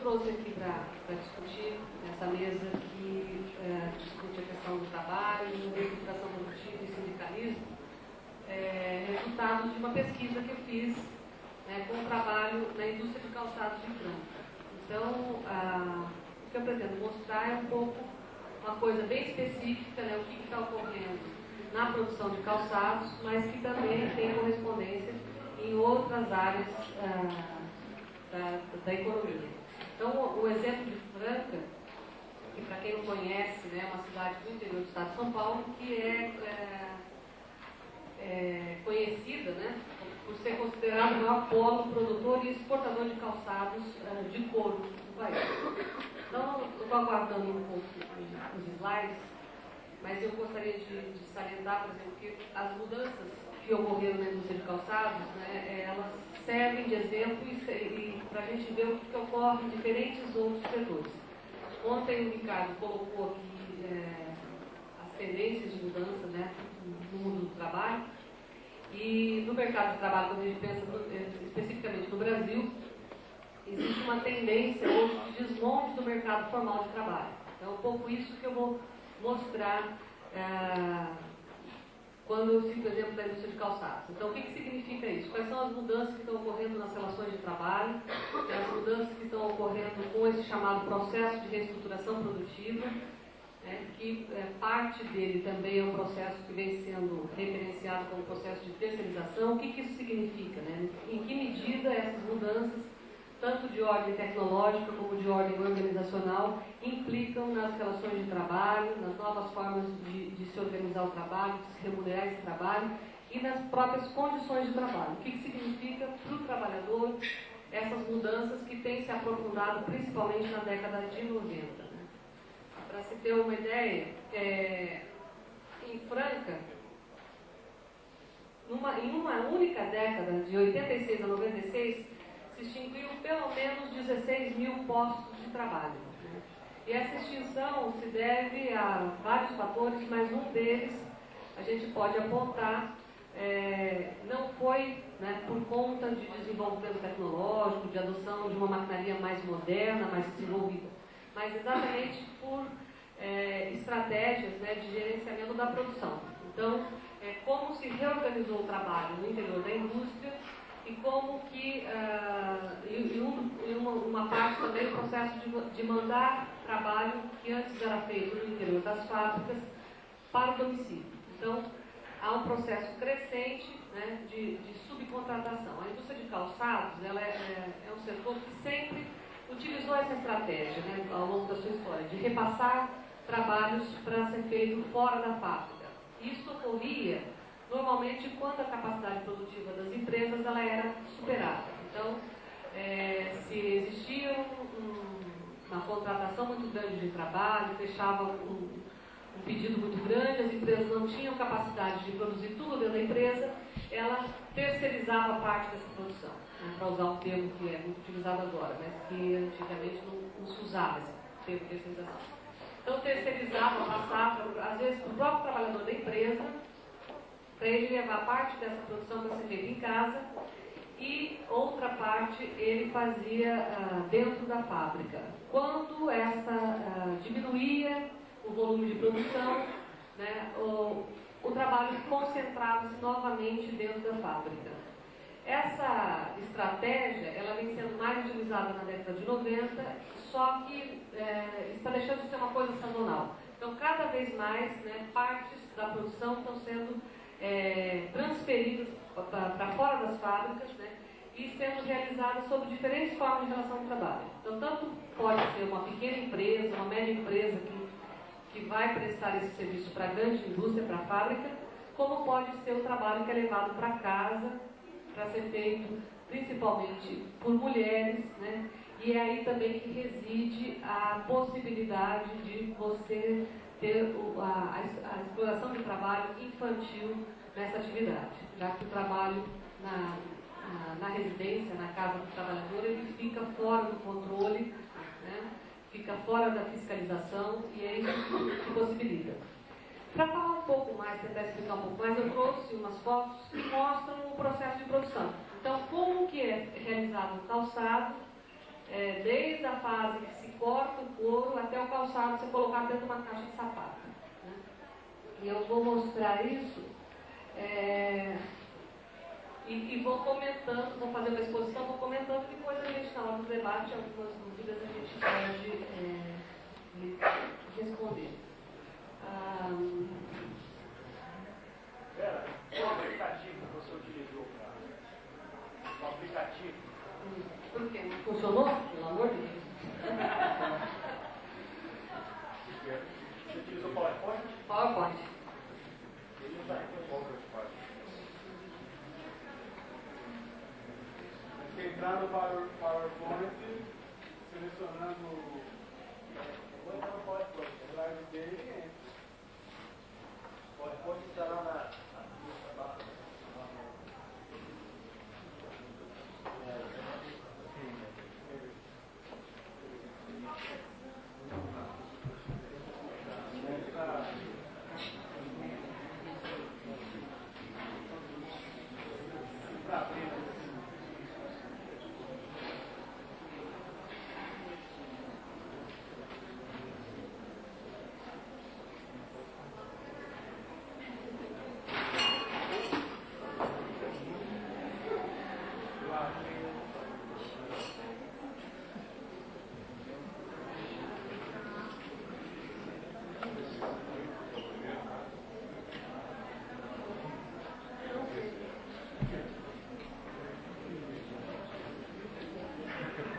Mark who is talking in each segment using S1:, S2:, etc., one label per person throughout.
S1: trouxe aqui para discutir nessa mesa que discute a questão do trabalho, da estruturação produtiva e sindicalismo, resultado de uma pesquisa que eu fiz com o trabalho na indústria de calçados de Franca. Então, o que eu pretendo mostrar é um pouco uma coisa bem específica, o que está ocorrendo na produção de calçados, mas que também tem correspondência em outras áreas da economia. Então, o exemplo de Franca, que para quem não conhece, é uma cidade do interior do estado de São Paulo, que é conhecida por ser considerado o maior polo produtor e exportador de calçados de couro do país. Então, eu estou aguardando um pouco os slides, mas eu gostaria de salientar, por exemplo, que as mudanças que ocorreram na indústria de calçados, elas servem de exemplo e para a gente ver o que ocorre em diferentes outros setores. Ontem o Ricardo colocou aqui as tendências de mudança no mundo do trabalho, e no mercado de trabalho, quando a gente pensa especificamente no Brasil, existe uma tendência hoje de desmonte do mercado formal de trabalho. Então é um pouco isso que eu vou mostrar quando eu cito o exemplo da indústria de calçados. Então, o que significa isso? Quais são as mudanças que estão ocorrendo nas relações de trabalho, as mudanças que estão ocorrendo com esse chamado processo de reestruturação produtiva, que parte dele também é um processo que vem sendo referenciado como processo de terceirização. O que isso significa? Em que medida essas mudanças, tanto de ordem tecnológica como de ordem organizacional, implicam nas relações de trabalho, nas novas formas de se organizar o trabalho, de se remunerar esse trabalho e nas próprias condições de trabalho. O que significa para o trabalhador essas mudanças que têm se aprofundado principalmente na década de 90. Para se ter uma ideia, em Franca, em uma única década, de 86 a 96, se extinguiu pelo menos 16 mil postos de trabalho. E essa extinção se deve a vários fatores, mas um deles a gente pode apontar, não foi por conta de desenvolvimento tecnológico, de adoção de uma maquinaria mais moderna, mais desenvolvida, mas exatamente por estratégias de gerenciamento da produção. Então, como se reorganizou o trabalho no interior da indústria e como que, uma parte também do processo de mandar trabalho que antes era feito no interior das fábricas para o domicílio. Então, há um processo crescente de subcontratação. A indústria de calçados ela é um setor que sempre utilizou essa estratégia ao longo da sua história, de repassar trabalhos para ser feito fora da fábrica. Isso ocorria normalmente quando a capacidade produtiva das empresas ela era superada. Então, se existia uma contratação muito grande de trabalho, fechava um pedido muito grande, as empresas não tinham capacidade de produzir tudo dentro da empresa, ela terceirizava parte dessa produção, para usar um termo que é muito utilizado agora, mas que antigamente não se usava esse termo de terceirização. Então, terceirizava, passava, às vezes, para o próprio trabalhador da empresa, para ele levar parte dessa produção para ser feita em casa, e outra parte ele fazia dentro da fábrica. Quando diminuía o volume de produção, o trabalho concentrava-se novamente dentro da fábrica. Essa estratégia ela vem sendo mais utilizada na década de 90, só que está deixando de ser uma coisa sazonal. Então, cada vez mais, partes da produção estão sendo transferidas para fora das fábricas, e sendo realizadas sob diferentes formas de relação de trabalho. Então, tanto pode ser uma pequena empresa, uma média empresa que vai prestar esse serviço para a grande indústria, para a fábrica, como pode ser o trabalho que é levado para casa, para ser feito principalmente por mulheres, e é aí também que reside a possibilidade de você ter a exploração de trabalho infantil nessa atividade, já que o trabalho na residência, na casa do trabalhador, ele fica fora do controle, fica fora da fiscalização, e é isso que possibilita. Para falar um pouco mais, tentar explicar um pouco mais, eu trouxe umas fotos que mostram o processo de produção. Então, como que é realizado o calçado desde a fase que se corta o couro até o calçado você colocar dentro de uma caixa de sapato. Né? E eu vou mostrar isso e vou comentando, vou fazer uma exposição, vou comentando, depois a gente, na hora do debate, algumas dúvidas a gente pode responder.
S2: Vera, qual aplicativo que você utilizou para o aplicativo?
S1: Por quê? Não funcionou? Pelo amor de Deus.
S2: Você utilizou PowerPoint?
S1: PowerPoint.
S2: Ele usa PowerPoint. Você entrar no PowerPoint, selecionando. Vou entrar no PowerPoint, o slide dele e entra. O PowerPoint está lá na barra.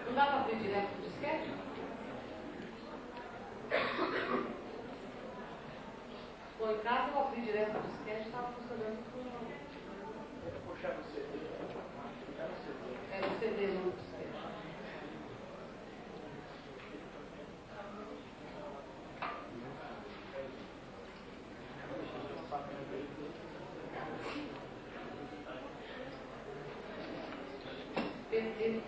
S1: Não dá para abrir direto o disquete? Bom, em casa eu abri direto o disquete e estava funcionando tudo.
S2: Puxar no CD.
S1: Era o CD no disquete. Perder.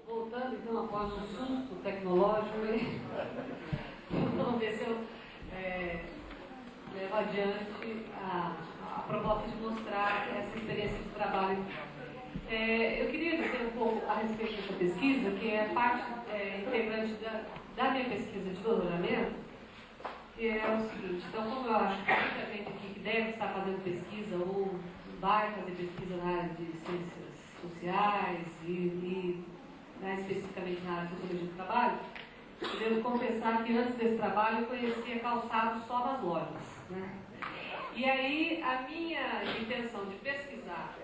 S1: Voltando então após um susto tecnológico, vamos ver se eu levo adiante a proposta de mostrar essa experiência de trabalho. Eu queria dizer um pouco a respeito dessa pesquisa, que é parte integrante da minha pesquisa de doutoramento, que é o seguinte: então, como eu acho que muita gente aqui que deve estar fazendo pesquisa ou vai fazer pesquisa na área de ciências sociais e especificamente na área de sociologia do trabalho, eu devo confessar que antes desse trabalho eu conhecia calçados só nas lojas. Né? E aí a minha intenção de pesquisar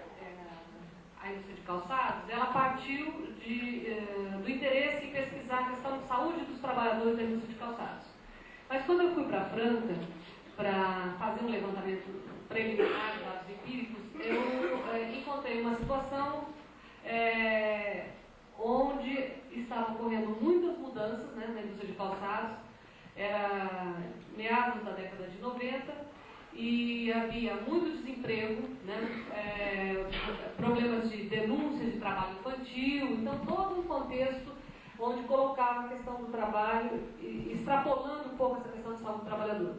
S1: a indústria de calçados, ela partiu do interesse em pesquisar a questão de saúde dos trabalhadores da indústria de calçados. Mas quando eu fui para Franca para fazer um levantamento preliminar de dados empíricos, eu encontrei uma situação onde estavam ocorrendo muitas mudanças, né, na indústria de calçados. Era meados da década de 90 e havia muito desemprego, né, problemas de denúncia de trabalho infantil, então todo um contexto onde colocava a questão do trabalho, extrapolando um pouco essa questão de saúde do trabalhador.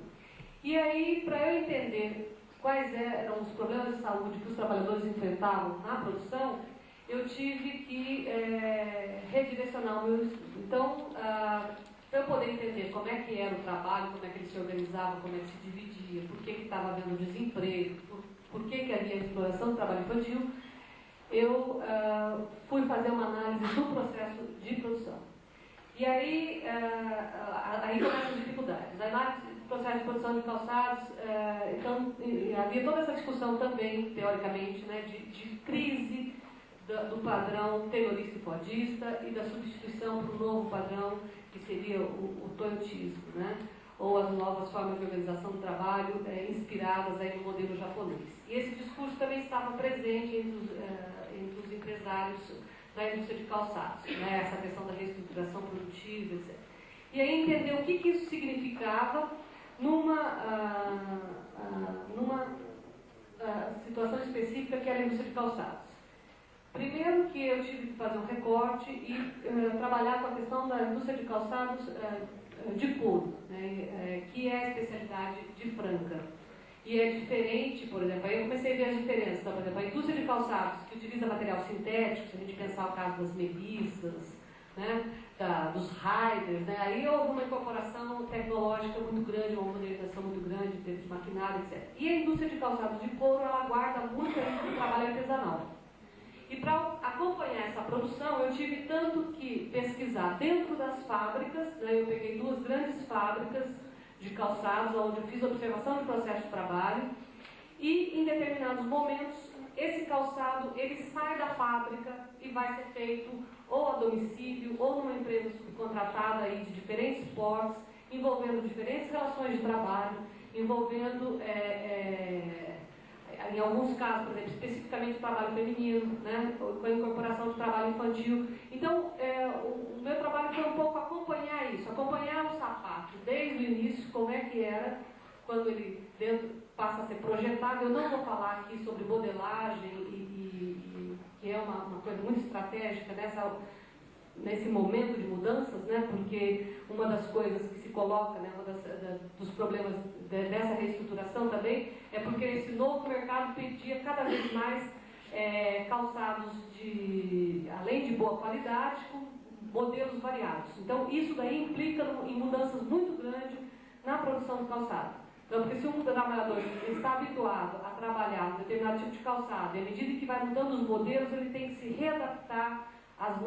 S1: E aí, para eu entender quais eram os problemas de saúde que os trabalhadores enfrentavam na produção, eu tive que redirecionar o meu estudo. Então, para eu poder entender como é que era o trabalho, como é que ele se organizava, como é que se dividia, por que estava havendo desemprego, por que havia exploração do trabalho infantil, eu fui fazer uma análise do processo de produção. E aí começam as dificuldades. A análise do processo de produção de calçados, então, havia toda essa discussão também, teoricamente, né, de crise do padrão taylorista e fordista e da substituição para o novo padrão, que seria o toyotismo, né? Ou as novas formas de organização do trabalho inspiradas aí no modelo japonês. E esse discurso também estava presente entre os empresários da indústria de calçados, né? Essa questão da reestruturação produtiva, etc. E aí entender o que isso significava numa situação específica que era a indústria de calçados. Primeiro que eu tive que fazer um recorte e trabalhar com a questão da indústria de calçados de couro, né, que é a especialidade de Franca. E é diferente, por exemplo, aí eu comecei a ver as diferenças. Então, por exemplo, a indústria de calçados que utiliza material sintético, se a gente pensar o caso das melissas, né, dos riders, né, aí houve uma incorporação tecnológica muito grande, uma modernização muito grande em termos de maquinário, etc. E a indústria de calçados de couro, ela guarda muito ainda do trabalho artesanal. E para acompanhar essa produção, eu tive tanto que pesquisar dentro das fábricas, né, eu peguei 2 grandes fábricas de calçados, onde eu fiz observação de processo de trabalho, e em determinados momentos, esse calçado, ele sai da fábrica e vai ser feito ou a domicílio, ou numa empresa subcontratada aí de diferentes portes, envolvendo diferentes relações de trabalho, envolvendo... em alguns casos, por exemplo, especificamente o trabalho feminino, né, com a incorporação de trabalho infantil. Então, o meu trabalho foi um pouco acompanhar isso, acompanhar o sapato desde o início, como é que era, quando ele passa a ser projetado. Eu não vou falar aqui sobre modelagem, que é uma coisa muito estratégica nesse momento de mudanças, né, porque uma das coisas que se coloca, né, dos problemas dessa reestruturação também, é porque esse novo mercado pedia cada vez mais calçados além de boa qualidade, com modelos variados. Então, isso daí implica em mudanças muito grandes na produção do calçado. Então, porque se um trabalhador está habituado a trabalhar um determinado tipo de calçado, e à medida que vai mudando os modelos, ele tem que se readaptar ao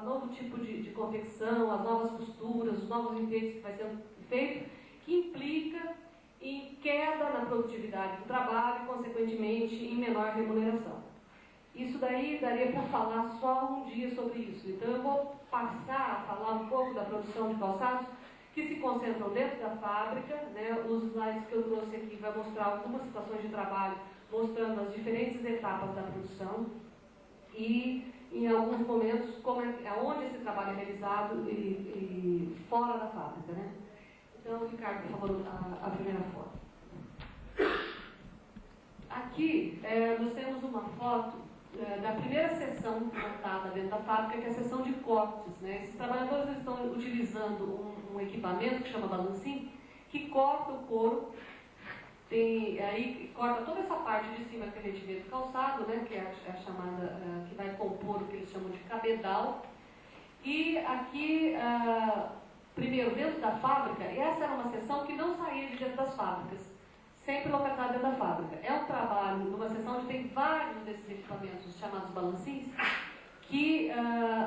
S1: novo tipo de confecção, às novas costuras, os novos enfeites que vai sendo feito, que implica em queda na produtividade do trabalho e, consequentemente, em menor remuneração. Isso daí daria para falar só um dia sobre isso. Então, eu vou passar a falar um pouco da produção de calçados que se concentram dentro da fábrica, né? Os slides que eu trouxe aqui vai mostrar algumas situações de trabalho, mostrando as diferentes etapas da produção e, em alguns momentos, onde esse trabalho é realizado e fora da fábrica, né? Então, Ricardo, por favor, a primeira foto. Aqui, nós temos uma foto da primeira seção montada dentro da fábrica, que é a seção de cortes, né? Esses trabalhadores estão utilizando um equipamento que chama balancim, que corta o couro, aí corta toda essa parte de cima que a gente vê do calçado, né? Que é a chamada, que vai compor o que eles chamam de cabedal. E aqui, primeiro, dentro da fábrica, e essa era uma seção que não saía de dentro das fábricas, sempre localizada dentro da fábrica. É um trabalho numa seção onde tem vários desses equipamentos chamados balancins, que,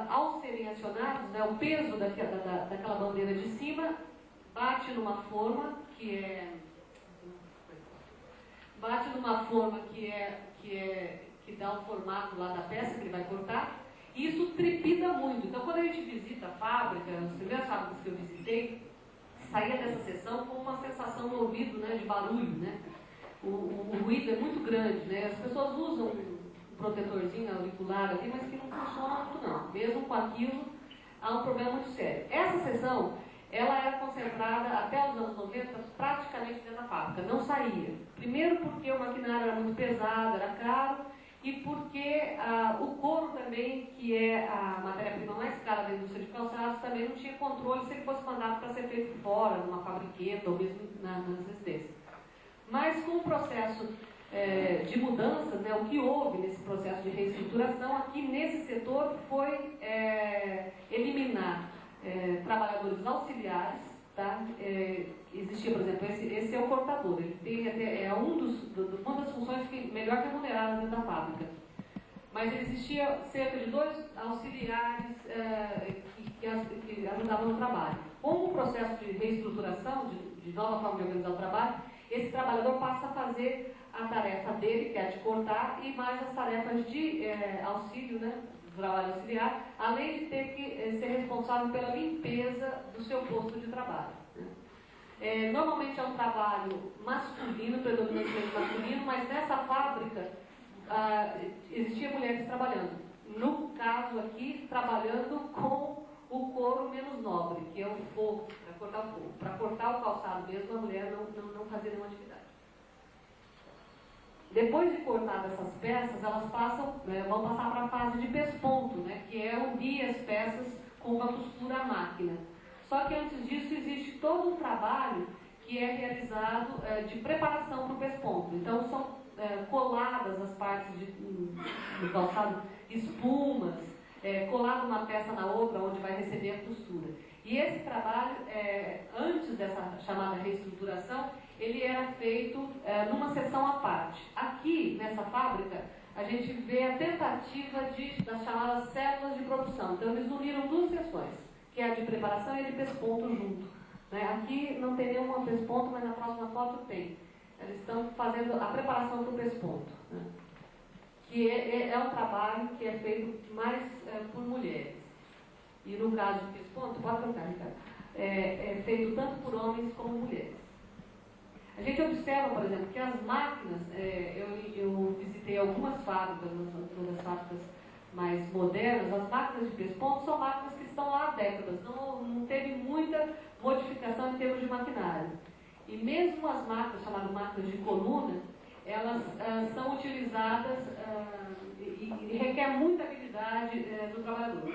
S1: ao serem acionados, né, o peso daquela bandeira de cima bate numa forma que dá o formato lá da peça que ele vai cortar, e isso trepida muito. Então, quando a gente visita a fábrica, as primeiras fábricas que eu visitei, saía dessa sessão com uma sensação no ouvido, né, de barulho, né? O ruído é muito grande, né? As pessoas usam um protetorzinho auricular ali, mas que não funciona muito não. Mesmo com aquilo, há um problema muito sério. Essa sessão, ela era concentrada até os anos 90 praticamente dentro da fábrica, não saía. Primeiro porque o maquinário era muito pesado, era caro, e porque o couro também, que é a matéria-prima mais cara da indústria de calçados, também não tinha controle se ele fosse mandado para ser feito fora, numa fabriqueta ou mesmo nas residências. Mas com o processo de mudanças, né, o que houve nesse processo de reestruturação aqui nesse setor foi eliminar trabalhadores auxiliares. Tá? Existia, por exemplo, esse é o cortador, ele tem uma das funções melhor remuneradas dentro da fábrica. Mas existia cerca de 2 auxiliares que ajudavam no trabalho. Com o processo de reestruturação, de nova forma de organizar o trabalho, esse trabalhador passa a fazer a tarefa dele, que é a de cortar, e mais as tarefas de auxílio, né, do trabalho auxiliar, além de ter que ser responsável pela limpeza do seu posto de trabalho. Né? Normalmente é um trabalho masculino, predominantemente masculino, mas nessa fábrica existia mulheres trabalhando. No caso aqui, trabalhando com o couro menos nobre, que é o forro, para cortar o forro. Para cortar o calçado mesmo, a mulher não fazia nenhuma atividade. Depois de cortadas essas peças, elas vão passar para a fase de pesponto, né, que é unir as peças com uma costura à máquina. Só que antes disso existe todo um trabalho que é realizado de preparação para o pesponto. Então são coladas as partes do calçado, espumas, colado uma peça na outra onde vai receber a costura. E esse trabalho, antes dessa chamada reestruturação, ele era feito numa seção à parte. Aqui, nessa fábrica, a gente vê a tentativa das chamadas células de produção. Então eles uniram duas seções, que é a de preparação e a de pesponto junto. Né? Aqui não tem nenhuma pesponto, mas na próxima foto tem. Eles estão fazendo a preparação para o pesponto. Né? Que é um trabalho que é feito mais por mulheres. E no caso do pesponto, pode trocar, Ricardo, é feito tanto por homens como mulheres. A gente observa, por exemplo, que as máquinas, eu visitei algumas fábricas, das fábricas mais modernas, as máquinas de pesponto são máquinas que estão lá há décadas, não teve muita modificação em termos de maquinário. E mesmo as máquinas, chamadas máquinas de coluna, elas são utilizadas e requer muita habilidade do trabalhador.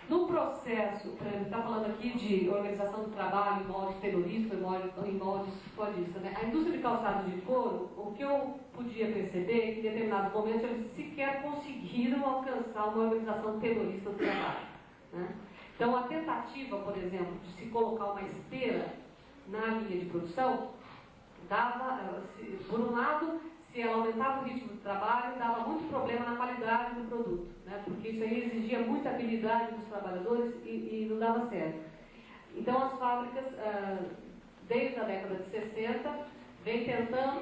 S1: No processo, por exemplo, está falando aqui de organização do trabalho em moldes terroristas, em moldes fordistas, né? A indústria de calçados de couro, o que eu podia perceber é que em determinados momentos eles sequer conseguiram alcançar uma organização terrorista do trabalho. Né? Então a tentativa, por exemplo, de se colocar uma esteira na linha de produção, dava, por um lado, se ela aumentava o ritmo do trabalho, dava muito problema na qualidade do produto, né? Porque isso aí exigia muita habilidade dos trabalhadores e não dava certo. Então as fábricas, desde a década de 60, vêm tentando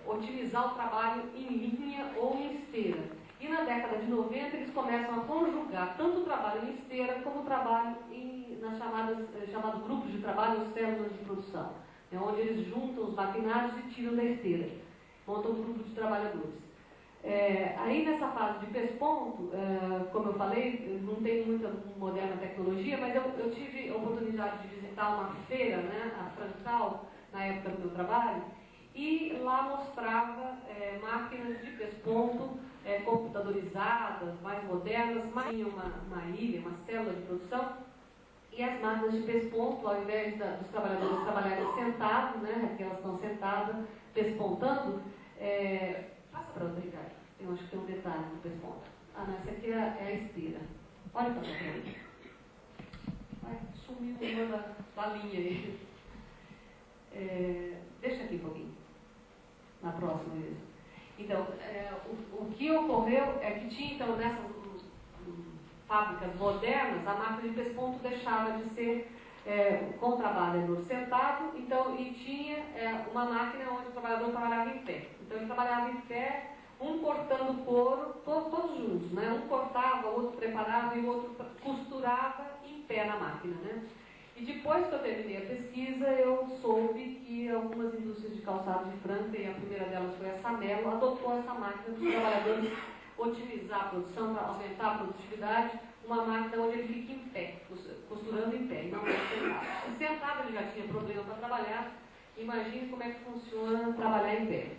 S1: otimizar o trabalho em linha ou em esteira. E na década de 90 eles começam a conjugar tanto o trabalho em esteira como o trabalho nas chamados grupos de trabalho, ou células de produção. É onde eles juntam os maquinários e tiram da esteira, montam um grupo de trabalhadores. Aí nessa fase de pesponto, como eu falei, não tem muita moderna tecnologia, mas eu tive a oportunidade de visitar uma feira, né, a Francal, na época do meu trabalho, e lá mostrava máquinas de pesponto computadorizadas, mais modernas, mas tinha uma ilha, uma célula de produção. E as máquinas de pesponto, ao invés dos trabalhadores trabalharem sentados, né, porque elas estão sentadas, pespontando, passa para outra, Ricardo. Eu acho que tem um detalhe no pesponto. Ah, não, essa aqui é a esteira. Olha para a frente. Sumiu uma da linha aí. Deixa aqui um pouquinho. Na próxima vez. Então, o que ocorreu é que tinha, então, nessas fábricas modernas, a máquina de pesponto deixava de ser com o trabalhador sentado, então, e tinha uma máquina onde o trabalhador trabalhava em pé. Então ele trabalhava em pé, um cortando couro, todos juntos, né? Um cortava, o outro preparava e o outro costurava em pé na máquina, né? E depois que eu terminei a pesquisa, eu soube que algumas indústrias de calçado de Franca, e a primeira delas foi a Samelo, adotou essa máquina para os trabalhadores otimizar a produção, para aumentar a produtividade, uma máquina onde ele fica em pé, costurando em pé, e não sentado. Se sentado ele já tinha problema para trabalhar, imagine como é que funciona trabalhar em pé.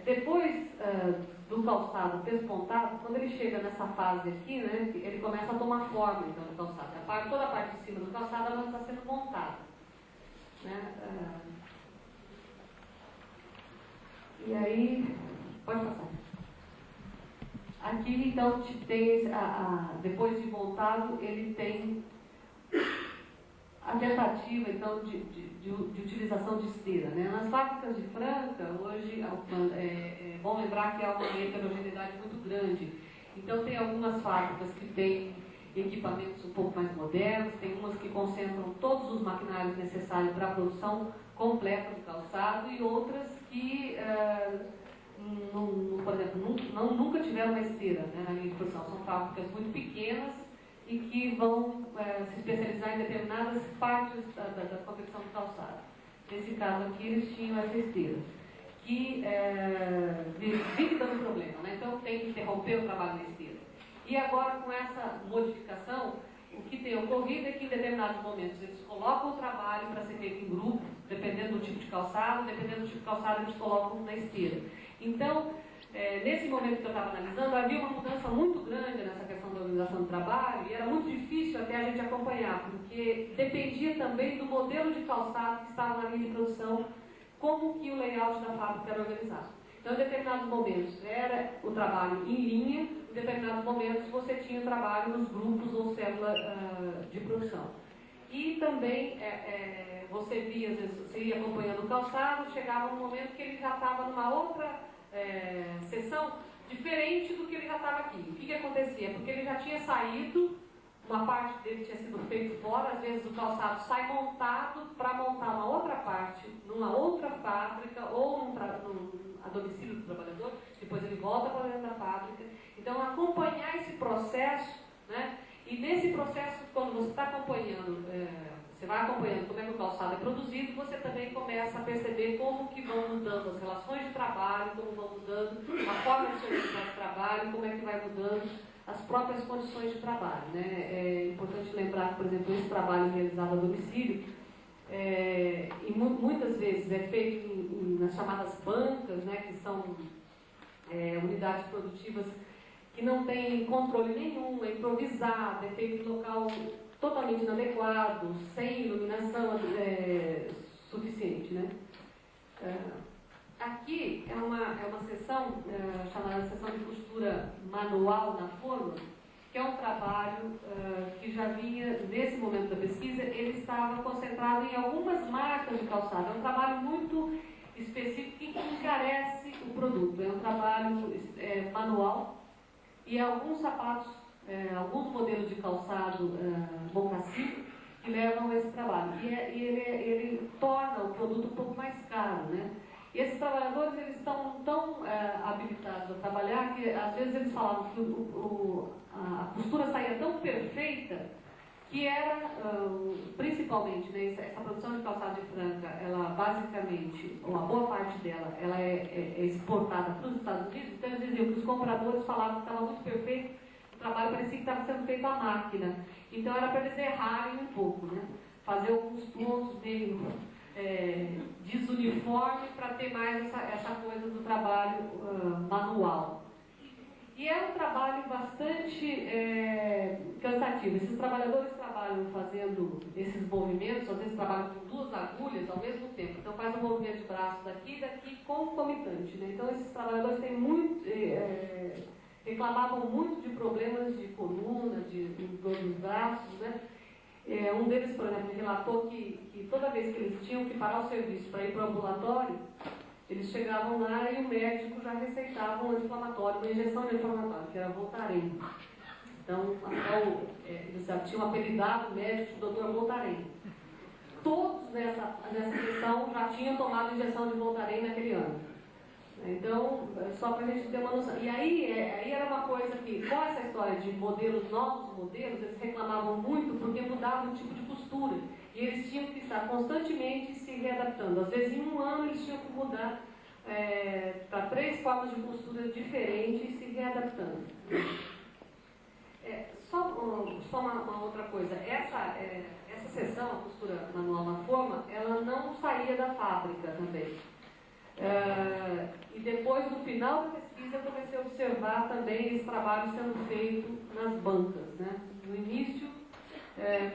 S1: Depois do calçado pespontado, quando ele chega nessa fase aqui, né, ele começa a tomar forma então, do calçado. Toda a parte de cima do calçado ela está sendo montada. Né? E aí, pode passar. Aqui, então, tem depois de montado, ele tem a tentativa, então, de utilização de esteira. Né? Nas fábricas de Franca, hoje, é bom lembrar que há uma heterogeneidade muito grande. Então, tem algumas fábricas que têm equipamentos um pouco mais modernos, tem umas que concentram todos os maquinários necessários para a produção completa do calçado e outras que... por exemplo, nunca tiveram uma esteira, né, na linha de produção. São fábricas muito pequenas e que vão se especializar em determinadas partes da confecção do calçado. Nesse caso aqui, eles tinham essa esteira, que vive dando problema, né? Então tem que interromper o trabalho na esteira. E agora, com essa modificação, o que tem ocorrido é que em determinados momentos eles colocam o trabalho para ser feito em grupo, dependendo do tipo de calçado, dependendo do tipo de calçado eles colocam na esteira. Então, nesse momento que eu estava analisando, havia uma mudança muito grande nessa questão da organização do trabalho e era muito difícil até a gente acompanhar, porque dependia também do modelo de calçado que estava na linha de produção, como que o layout da fábrica era organizado. Então, em determinados momentos era o trabalho em linha, em determinados momentos você tinha o trabalho nos grupos ou célula de produção. E também você via, às vezes, você ia acompanhando o calçado, chegava um momento que ele já estava numa outra sessão diferente do que ele já estava aqui. O que acontecia? Porque ele já tinha saído, uma parte dele tinha sido feito fora, às vezes o calçado sai montado para montar uma outra parte, numa outra fábrica ou a domicílio do trabalhador, depois ele volta para dentro da fábrica. Então, acompanhar esse processo, né? E nesse processo, quando você está acompanhando, você vai acompanhando como é que o calçado é produzido, você também começa a perceber como que vão mudando as relações de trabalho, como vão mudando a forma de se organizar esse trabalho, como é que vai mudando as próprias condições de trabalho, né? É importante lembrar que, por exemplo, esse trabalho realizado a domicílio, e muitas vezes é feito nas chamadas bancas, né, que são unidades produtivas que não têm controle nenhum, é improvisado, é feito em local totalmente inadequado, sem iluminação suficiente, né? Aqui é uma sessão chamada sessão de costura manual na forma, que é um trabalho que já vinha, nesse momento da pesquisa, ele estava concentrado em algumas marcas de calçado. É um trabalho muito específico que encarece o produto. É um trabalho manual e alguns sapatos, alguns modelos de calçado mocassim que levam a esse trabalho. E ele torna o produto um pouco mais caro, né? E esses trabalhadores, eles estão tão habilitados a trabalhar que às vezes eles falavam que a costura saía tão perfeita que era, principalmente, né, essa produção de calçado de Franca, ela basicamente, uma boa parte dela, ela é exportada para os Estados Unidos. Então eles diziam que os compradores falavam que estava muito perfeito, o trabalho parecia que estava sendo feito à máquina. Então era para eles errarem um pouco, né? Fazer alguns pontos meio desuniforme para ter mais essa coisa do trabalho manual. E é um trabalho bastante cansativo. Esses trabalhadores trabalham fazendo esses movimentos, às vezes trabalham com 2 agulhas ao mesmo tempo. Então faz um movimento de braço daqui e daqui concomitante, né? Então esses trabalhadores têm reclamavam muito de problemas de coluna, de dor nos braços, né? Um deles, por exemplo, relatou que toda vez que eles tinham que parar o serviço para ir para o ambulatório, eles chegavam lá e o médico já receitava um anti-inflamatório, uma injeção de anti-inflamatório, que era Voltaren. Então, eles já tinham apelidado o médico de Dr. Voltaren. Todos nessa sessão já tinham tomado injeção de Voltaren naquele ano. Então, só para a gente ter uma noção. E aí era uma coisa que, com essa história de modelos, novos modelos, eles reclamavam muito porque mudava o tipo de costura. E eles tinham que estar constantemente se readaptando. Às vezes, em um ano, eles tinham que mudar para 3 formas de costura diferentes e se readaptando. Só uma outra coisa. Essa seção, a costura manual na forma, ela não saía da fábrica também. E depois, no final da pesquisa, eu comecei a observar também esse trabalho sendo feito nas bancas, né? No início,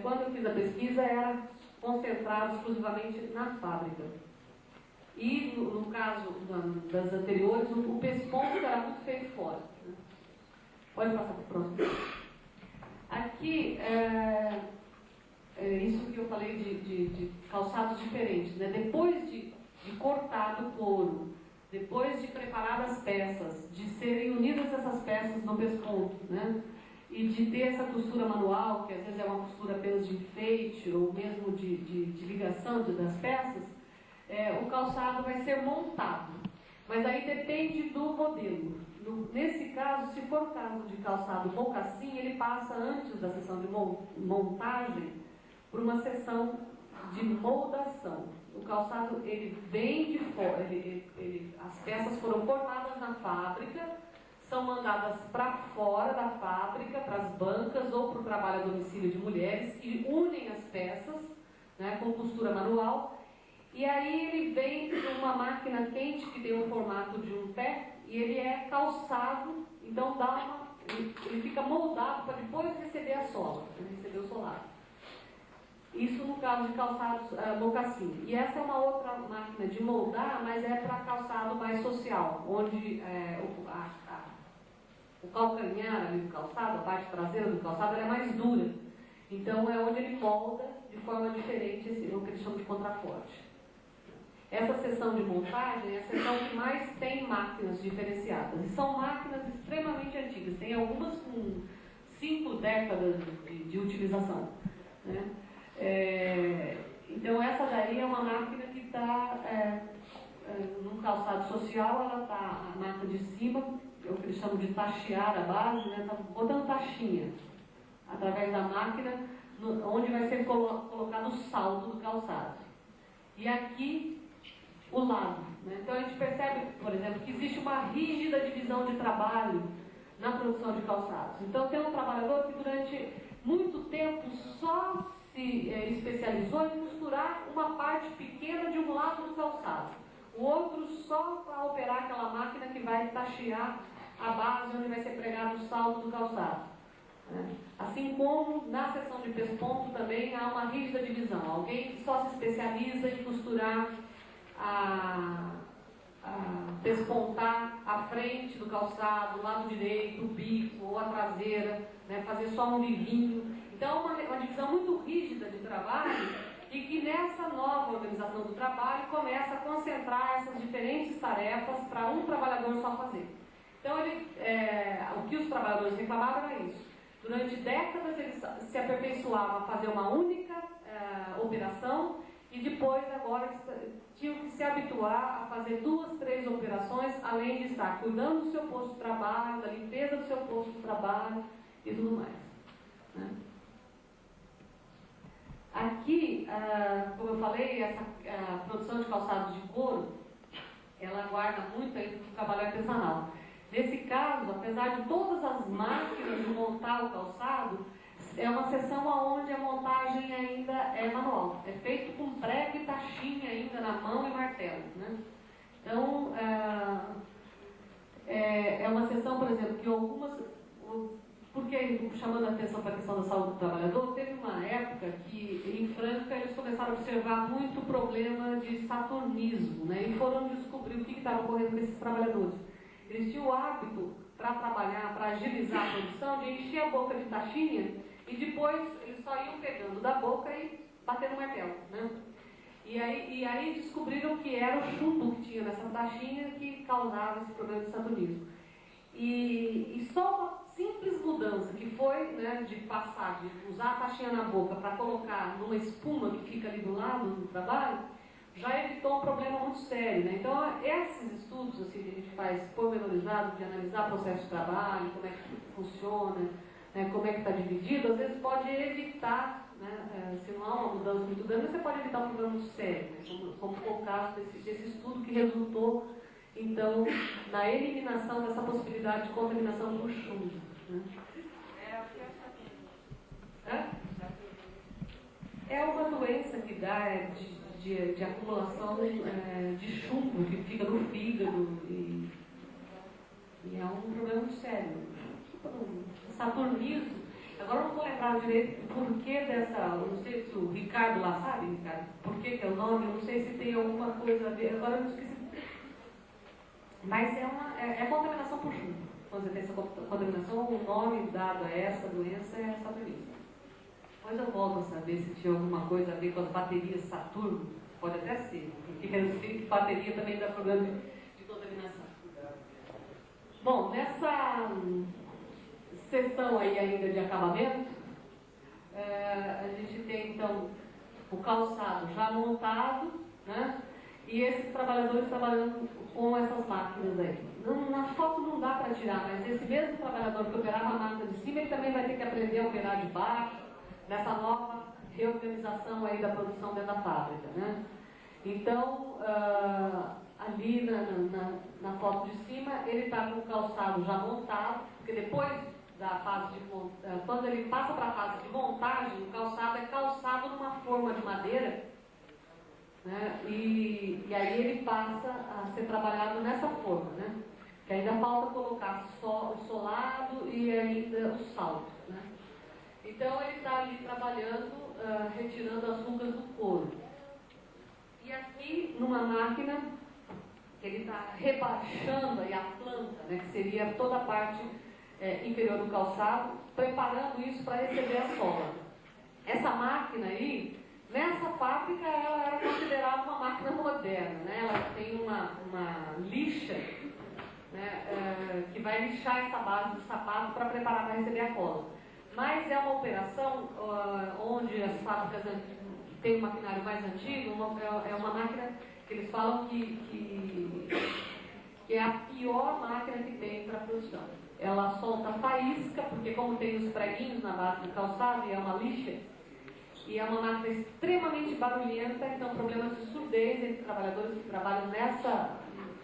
S1: quando eu fiz a pesquisa, era concentrado exclusivamente na fábrica. E, no caso das anteriores, o pesponto era muito feito fora, né? Pode passar para o próximo. Aqui, isso que eu falei de calçados diferentes, né? Depois de cortado o couro, depois de preparadas as peças, de serem unidas essas peças no pesponto, né? E de ter essa costura manual, que às vezes é uma costura apenas de enfeite ou mesmo de ligação das peças, o calçado vai ser montado. Mas aí depende do modelo. Nesse caso, se for o caso de calçado mocassim, ele passa antes da sessão de montagem por uma sessão de moldação. O calçado, ele vem de fora, as peças foram cortadas na fábrica, são mandadas para fora da fábrica, para as bancas ou para o trabalho a domicílio de mulheres que unem as peças, né, com costura manual. E aí ele vem de uma máquina quente que tem o formato de um pé e ele é calçado, então ele fica moldado para depois receber a sola, receber o solado. Isso no caso de calçados mocassim. E essa é uma outra máquina de moldar, mas é para calçado mais social, onde o calcanhar ali do calçado, a parte traseira do calçado, ela é mais dura. Então é onde ele molda de forma diferente o que eles chamam de contraforte. Essa seção de montagem é a seção que mais tem máquinas diferenciadas. E são máquinas extremamente antigas. Tem algumas com 5 décadas de utilização, né? Então essa daí é uma máquina que está num calçado social, ela está a máquina de cima, é o que eles chamam de tachear a base, né? Está botando taxinha através da máquina, onde vai ser colocado o salto do calçado. E aqui o lado, né? Então a gente percebe, por exemplo, que existe uma rígida divisão de trabalho na produção de calçados. Então tem um trabalhador que durante muito tempo só se especializou em costurar uma parte pequena de um lado do calçado, o outro só para operar aquela máquina que vai tachear a base onde vai ser pregado o salto do calçado. Assim como na seção de pesponto também há uma rígida divisão, alguém que só se especializa em costurar pespontar a frente do calçado, o lado direito, o bico ou a traseira, né, fazer só um vivinho. Então é uma divisão muito rígida de trabalho e que nessa nova organização do trabalho começa a concentrar essas diferentes tarefas para um trabalhador só fazer. Então o que os trabalhadores reclamavam era isso. Durante décadas eles se aperfeiçoavam a fazer uma única operação e depois agora tinham que se habituar a fazer 2, 3 operações, além de estar cuidando do seu posto de trabalho, da limpeza do seu posto de trabalho e tudo mais, né? Aqui, como eu falei, essa produção de calçados de couro, ela guarda muito aí do trabalho artesanal. Nesse caso, apesar de todas as máquinas de montar o calçado, é uma seção onde a montagem ainda é manual. É feito com prego e taxinha ainda na mão e martelo, né? Então, é uma seção, por exemplo, que algumas... Porque, chamando a atenção para a questão da saúde do trabalhador, teve uma época que em Franca eles começaram a observar muito o problema de saturnismo, né? E foram descobrir o que estava ocorrendo com esses trabalhadores. Eles tinham o hábito, para trabalhar, para agilizar a produção, de encher a boca de taxinha e depois eles só iam pegando da boca e batendo o martelo, né? E aí descobriram que era o chumbo que tinha nessa taxinha que causava esse problema de saturnismo. E só uma simples mudança, que foi, né, de passar, de usar a taxinha na boca para colocar numa espuma que fica ali do lado do trabalho, já evitou um problema muito sério, né? Então, esses estudos assim, que a gente faz pormenorizado, de analisar o processo de trabalho, como é que funciona, né, como é que está dividido, às vezes pode evitar, né, se não há uma mudança muito grande, você pode evitar um problema muito sério, né, como foi o caso desse estudo que resultou, então, na eliminação dessa possibilidade de contaminação por chumbo, né? É uma doença que dá de acumulação de chumbo que fica no fígado e é um problema muito sério. Saturnismo, agora eu não vou lembrar direito o porquê dessa, eu não sei se o Ricardo lá sabe, Ricardo, por que é o nome, eu não sei se tem alguma coisa a ver, agora eu não esqueci. Mas é contaminação por chumbo. Quando você tem essa contaminação, o nome dado a essa doença é saturnismo. Depois eu volto a saber se tinha alguma coisa a ver com as baterias Saturno. Pode até ser, porque eu sei que bateria também dá problema de contaminação. Bom, nessa sessão aí ainda de acabamento, a gente tem então o calçado já montado, né? E esses trabalhadores trabalhando com essas máquinas aí. Na foto não dá para tirar, mas esse mesmo trabalhador que operava a máquina de cima, ele também vai ter que aprender a operar de baixo, nessa nova reorganização aí da produção dentro da fábrica, né? Então, ali na foto de cima, ele está com o calçado já montado, porque depois da fase de quando ele passa para a fase de montagem, o calçado é calçado numa forma de madeira, né? E aí ele passa a ser trabalhado nessa forma, né? Que ainda falta colocar o solado e ainda o salto, né? Então ele está ali trabalhando, retirando as rugas do couro. E aqui, numa máquina, ele está rebaixando aí a planta, né, que seria toda a parte inferior do calçado, preparando isso para receber a sola. Essa máquina aí, nessa fábrica, ela era considerada uma máquina moderna, né? Ela tem uma lixa, né, que vai lixar essa base do sapato para preparar para receber a cola. Mas é uma operação onde as fábricas que têm um maquinário mais antigo, é uma máquina que eles falam que é a pior máquina que tem para produção. Ela solta faísca, porque como tem os preguinhos na base do calçado e é uma lixa, e é uma máquina extremamente barulhenta, então problemas de surdez entre trabalhadores que trabalham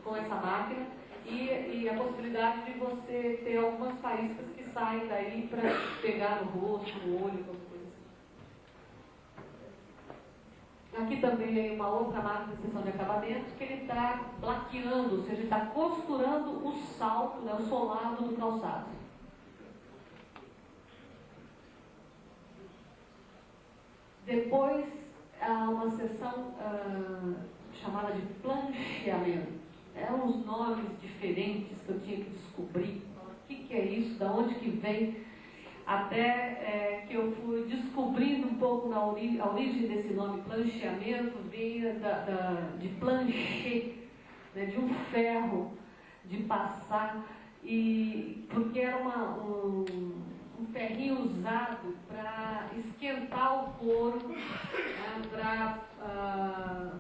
S1: com essa máquina, e a possibilidade de você ter algumas faíscas que saem daí para pegar no rosto, no olho, alguma coisa assim. Aqui também tem uma outra máquina de seção de acabamento que ele está plaqueando, ou seja, ele está costurando o salto, né, o solado do calçado. Depois há uma seção chamada de plancheamento. Eram uns nomes diferentes que eu tinha que descobrir. O que é isso? Da onde que vem? Até que eu fui descobrindo um pouco a origem desse nome plancheamento, vinha de plancher, né, de um ferro de passar, porque era um ferrinho usado para esquentar o couro, né, para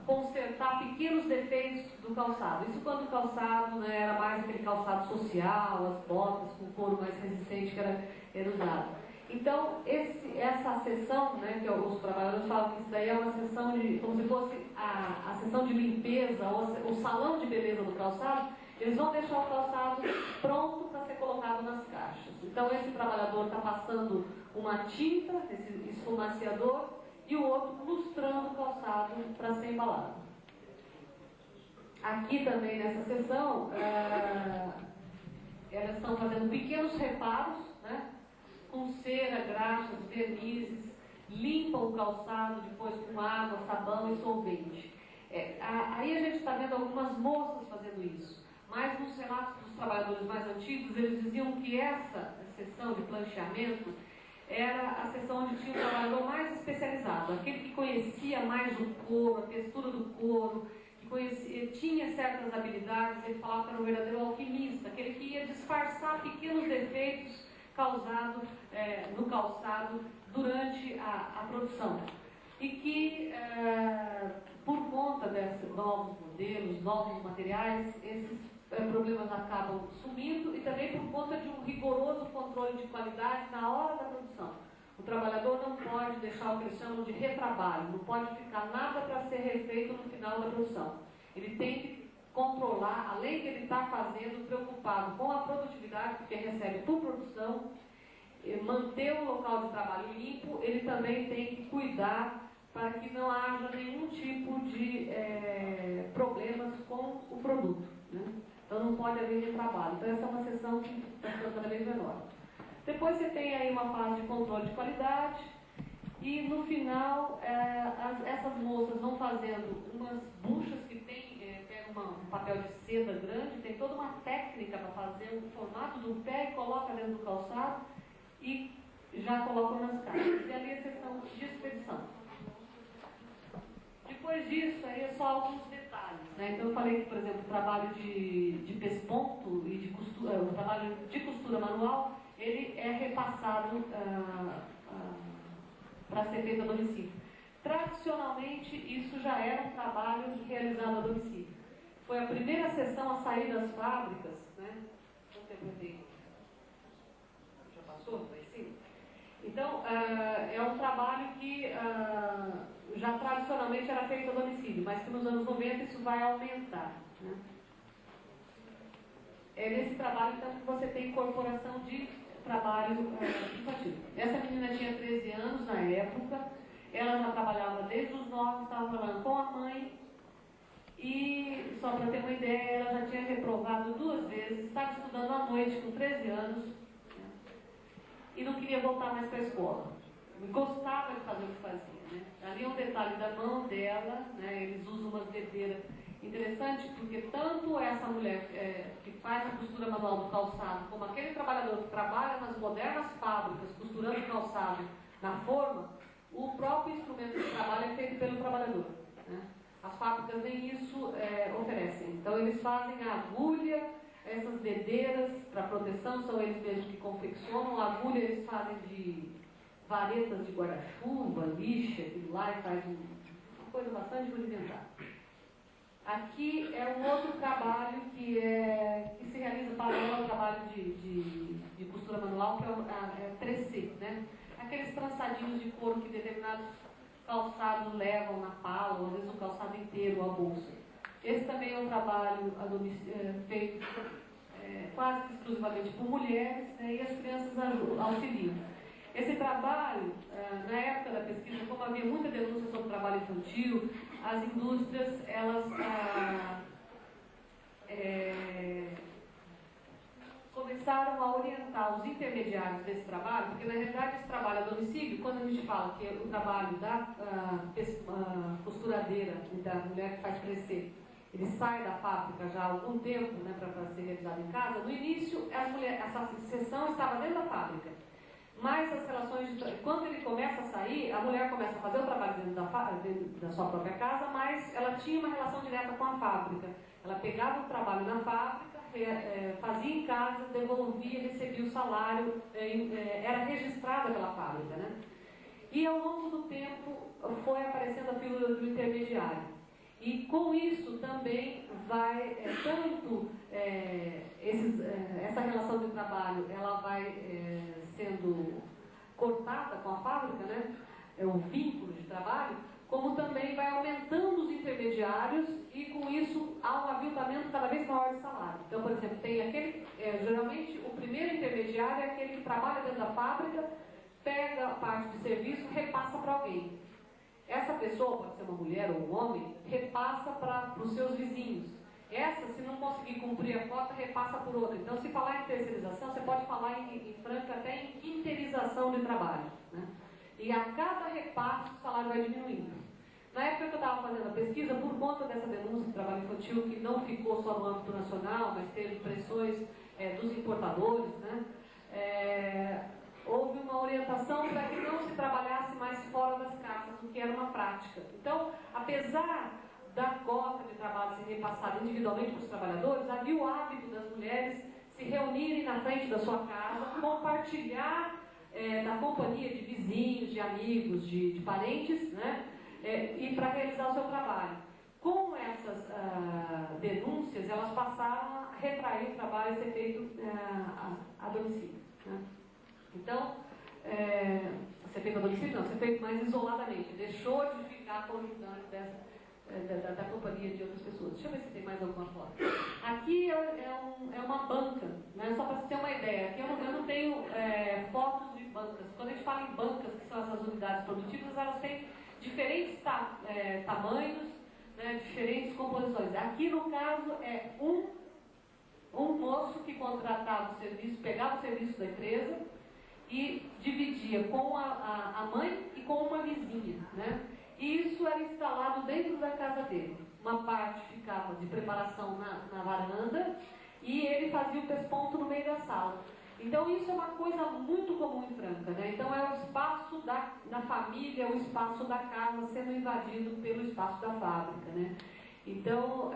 S1: consertar pequenos defeitos do calçado. Isso quando o calçado, né, era mais aquele calçado social, as botas com couro mais resistente que era usado. Então, essa seção, né, que os trabalhadores falam que isso daí é uma seção como se fosse a seção de limpeza, ou o salão de beleza do calçado. Eles vão deixar o calçado pronto para ser colocado nas caixas. Então, esse trabalhador está passando uma tinta, esse esfumaciador, e o outro lustrando o calçado para ser embalado. Aqui também nessa seção, elas estão fazendo pequenos reparos, né, com cera, graxas, vernizes, limpam o calçado depois com água, sabão e solvente. Aí a gente está vendo algumas moças fazendo isso. Mas nos relatos dos trabalhadores mais antigos, eles diziam que essa seção de plancheamento era a seção onde tinha o trabalhador mais especializado, aquele que conhecia mais o couro, a textura do couro, que tinha certas habilidades. Ele falava que era um verdadeiro alquimista, aquele que ia disfarçar pequenos defeitos causados no calçado durante a produção. E que, por conta desses novos modelos, novos materiais, esses problemas acabam sumindo, e também por conta de um rigoroso controle de qualidade na hora da produção. O trabalhador não pode deixar o que eles chamam de retrabalho, não pode ficar nada para ser refeito no final da produção. Ele tem que controlar, além de ele estar fazendo, preocupado com a produtividade, porque recebe por produção, manter o local de trabalho limpo, ele também tem que cuidar para que não haja nenhum tipo de problemas com o produto, né? Então não pode haver retrabalho. Então essa é uma seção que está ficando cada vez menor. Depois você tem aí uma fase de controle de qualidade, e no final essas moças vão fazendo umas buchas que pegam um papel de seda grande, tem toda uma técnica para fazer o formato do pé e coloca dentro do calçado e já colocam nas caixas. E ali a seção de expedição. Depois disso, aí é só alguns detalhes, né? Então eu falei que, por exemplo, o trabalho de pesponto e de costura, o trabalho de costura manual, ele é repassado para ser feito a domicílio. Tradicionalmente, isso já era um trabalho realizado a domicílio. Foi a primeira sessão a sair das fábricas, né? Quanto tempo eu tenho? Já passou? Vai sim? Então, é um trabalho que já tradicionalmente era feito a domicílio, mas que nos anos 90 isso vai aumentar. né? É nesse trabalho, então, que você tem incorporação de trabalho infantil. Essa menina tinha 13 anos na época, ela já trabalhava desde os 9, estava trabalhando com a mãe, e, só para ter uma ideia, ela já tinha reprovado 2 vezes, estava estudando à noite com 13 anos, né? E não queria voltar mais para a escola. Gostava de fazer o que fazia, né? Ali é um detalhe da mão dela, né? Eles usam umas dedeiras. Interessante, porque tanto essa mulher que faz a costura manual do calçado, como aquele trabalhador que trabalha nas modernas fábricas costurando calçado na forma, o próprio instrumento de trabalho é feito pelo trabalhador, né? As fábricas nem isso oferecem. Então eles fazem a agulha, essas dedeiras para proteção, são eles mesmos que confeccionam. A agulha eles fazem de varetas de guarda-chuva, lixa, aquilo lá, e faz uma coisa bastante rudimentar. Aqui é um outro trabalho que se realiza paralelo ao trabalho de costura manual, que é tressé, né? Aqueles trançadinhos de couro que determinados calçados levam na pala, ou às vezes o calçado inteiro, a bolsa. Esse também é um trabalho feito quase que exclusivamente por mulheres, né? E as crianças auxiliam. Esse trabalho, na época da pesquisa, como havia muita denúncia sobre o trabalho infantil, as indústrias, elas começaram a orientar os intermediários desse trabalho, porque na realidade esse trabalho a domicílio, quando a gente fala que o trabalho da costuradeira e da mulher que faz crescer, ele sai da fábrica já há algum tempo, né, para ser realizado em casa. No início, essa seção estava dentro da fábrica. Mas as relações quando ele começa a sair, a mulher começa a fazer o trabalho dentro da sua própria casa, mas ela tinha uma relação direta com a fábrica. Ela pegava o trabalho na fábrica, fazia em casa, devolvia, recebia o salário, era registrada pela fábrica, né? E ao longo do tempo foi aparecendo a figura do intermediário. E com isso também vai, essa relação de trabalho, ela vai sendo cortada com a fábrica, né? É um vínculo de trabalho, como também vai aumentando os intermediários e com isso há um aviltamento cada vez maior de salário. Então, por exemplo, tem aquele, geralmente o primeiro intermediário é aquele que trabalha dentro da fábrica, pega a parte de serviço, repassa para alguém. Essa pessoa, pode ser uma mulher ou um homem, repassa para os seus vizinhos. Essa, se não conseguir cumprir a cota, repassa por outra. Então, se falar em terceirização, você pode falar em franca até em quinterização de trabalho, né? E a cada repasse, o salário vai diminuindo. Na época que eu estava fazendo a pesquisa, por conta dessa denúncia de trabalho infantil, que não ficou só no âmbito nacional, mas teve pressões dos importadores, né? Houve uma orientação para que não se trabalhasse mais fora das casas, o que era uma prática. Então, apesar da cota de trabalho ser repassada individualmente para os trabalhadores, havia o hábito das mulheres se reunirem na frente da sua casa, compartilhar da companhia de vizinhos, de amigos, de parentes, né? E para realizar o seu trabalho. Com essas denúncias, elas passaram a retrair o trabalho e ser feito a domicílio, né? Então, ser feito a domicílio não, ser feito mais isoladamente, deixou de ficar coordenando da companhia de outras pessoas. Deixa eu ver se tem mais alguma foto. Aqui é uma banca, né? Só para você ter uma ideia. Aqui eu não tenho fotos de bancas. Quando a gente fala em bancas, que são essas unidades produtivas, elas têm diferentes tamanhos, né? Diferentes composições. Aqui no caso é um moço que contratava o serviço, pegava o serviço da empresa e dividia com a mãe e com uma vizinha, né? E isso era instalado dentro da casa dele. Uma parte ficava de preparação na varanda e ele fazia o pesponto no meio da sala. Então isso é uma coisa muito comum em Franca, né? Então é o espaço da família, o espaço da casa sendo invadido pelo espaço da fábrica, né? Então,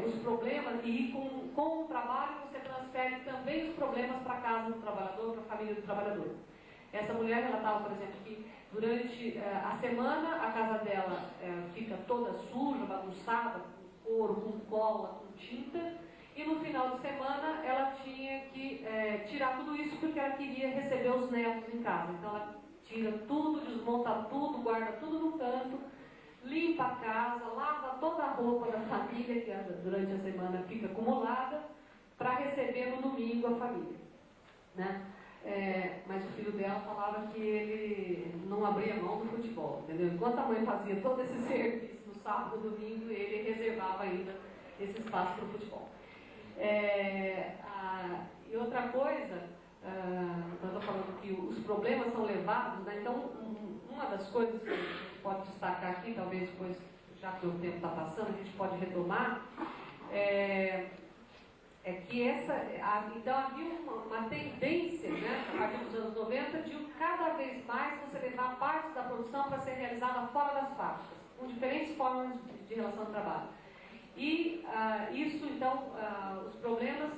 S1: os problemas, e com o trabalho você transfere também os problemas para a casa do trabalhador, para a família do trabalhador. Essa mulher relatava, por exemplo, que durante a semana a casa dela fica toda suja, bagunçada, com couro, com cola, com tinta, e no final de semana ela tinha que tirar tudo isso porque ela queria receber os netos em casa. Então ela tira tudo, desmonta tudo, guarda tudo no canto, limpa a casa, lava toda a roupa da família, que durante a semana fica acumulada, para receber no domingo a família, né? Mas o filho dela falava que ele não abria mão do futebol, entendeu? Enquanto a mãe fazia todo esse serviço no sábado e domingo, ele reservava ainda esse espaço para o futebol. E outra coisa, eu estou falando que os problemas são levados, né? Então uma das coisas que a gente pode destacar aqui, talvez depois, já que o tempo está passando, a gente pode retomar, que então havia uma tendência, né, a partir dos anos 90, de cada vez mais você levar parte da produção para ser realizada fora das fábricas, com diferentes formas de relação de trabalho. E isso, então, os problemas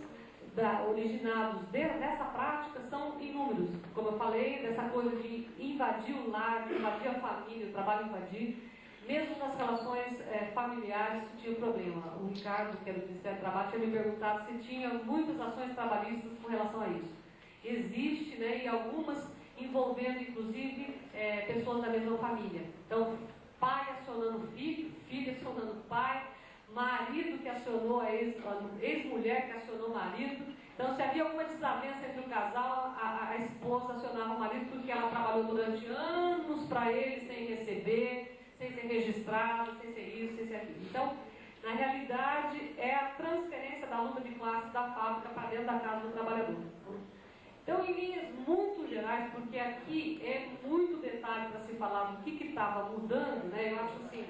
S1: originados dessa prática são inúmeros. Como eu falei, dessa coisa de invadir o lar, de invadir a família, o trabalho invadir. Mesmo nas relações familiares tinha problema. O Ricardo, que é do Ministério do Trabalho, tinha me perguntado se tinha muitas ações trabalhistas com relação a isso. Existe, né, e algumas envolvendo, inclusive, pessoas da mesma família. Então, pai acionando filho, filho acionando pai, marido que acionou a ex-mulher que acionou o marido. Então, se havia alguma desavença entre o casal, a esposa acionava o marido porque ela trabalhou durante anos para ele sem receber, sem ser registrado, sem ser isso, sem ser aquilo. Então, na realidade, é a transferência da luta de classe da fábrica para dentro da casa do trabalhador. Então, em linhas muito gerais, porque aqui é muito detalhe para se falar do que estava mudando, né? Eu acho assim,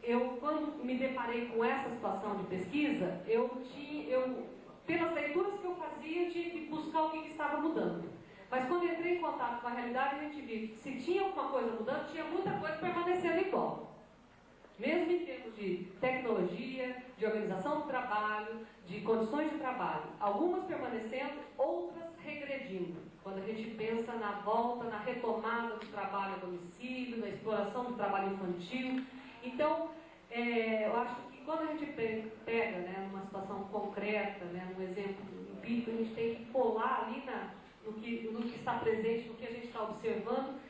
S1: eu quando me deparei com essa situação de pesquisa, pelas leituras que eu fazia, tinha que buscar o que estava mudando. Mas quando entrei em contato com a realidade, a gente viu que se tinha alguma coisa mudando, tinha muita coisa permanecendo igual. Mesmo em termos de tecnologia, de organização do trabalho, de condições de trabalho. Algumas permanecendo, outras regredindo. Quando a gente pensa na volta, na retomada do trabalho a domicílio, na exploração do trabalho infantil. Então, eu acho que quando a gente pega, né, uma situação concreta, né, um exemplo empírico, a gente tem que colar ali no que está presente, no que a gente está observando.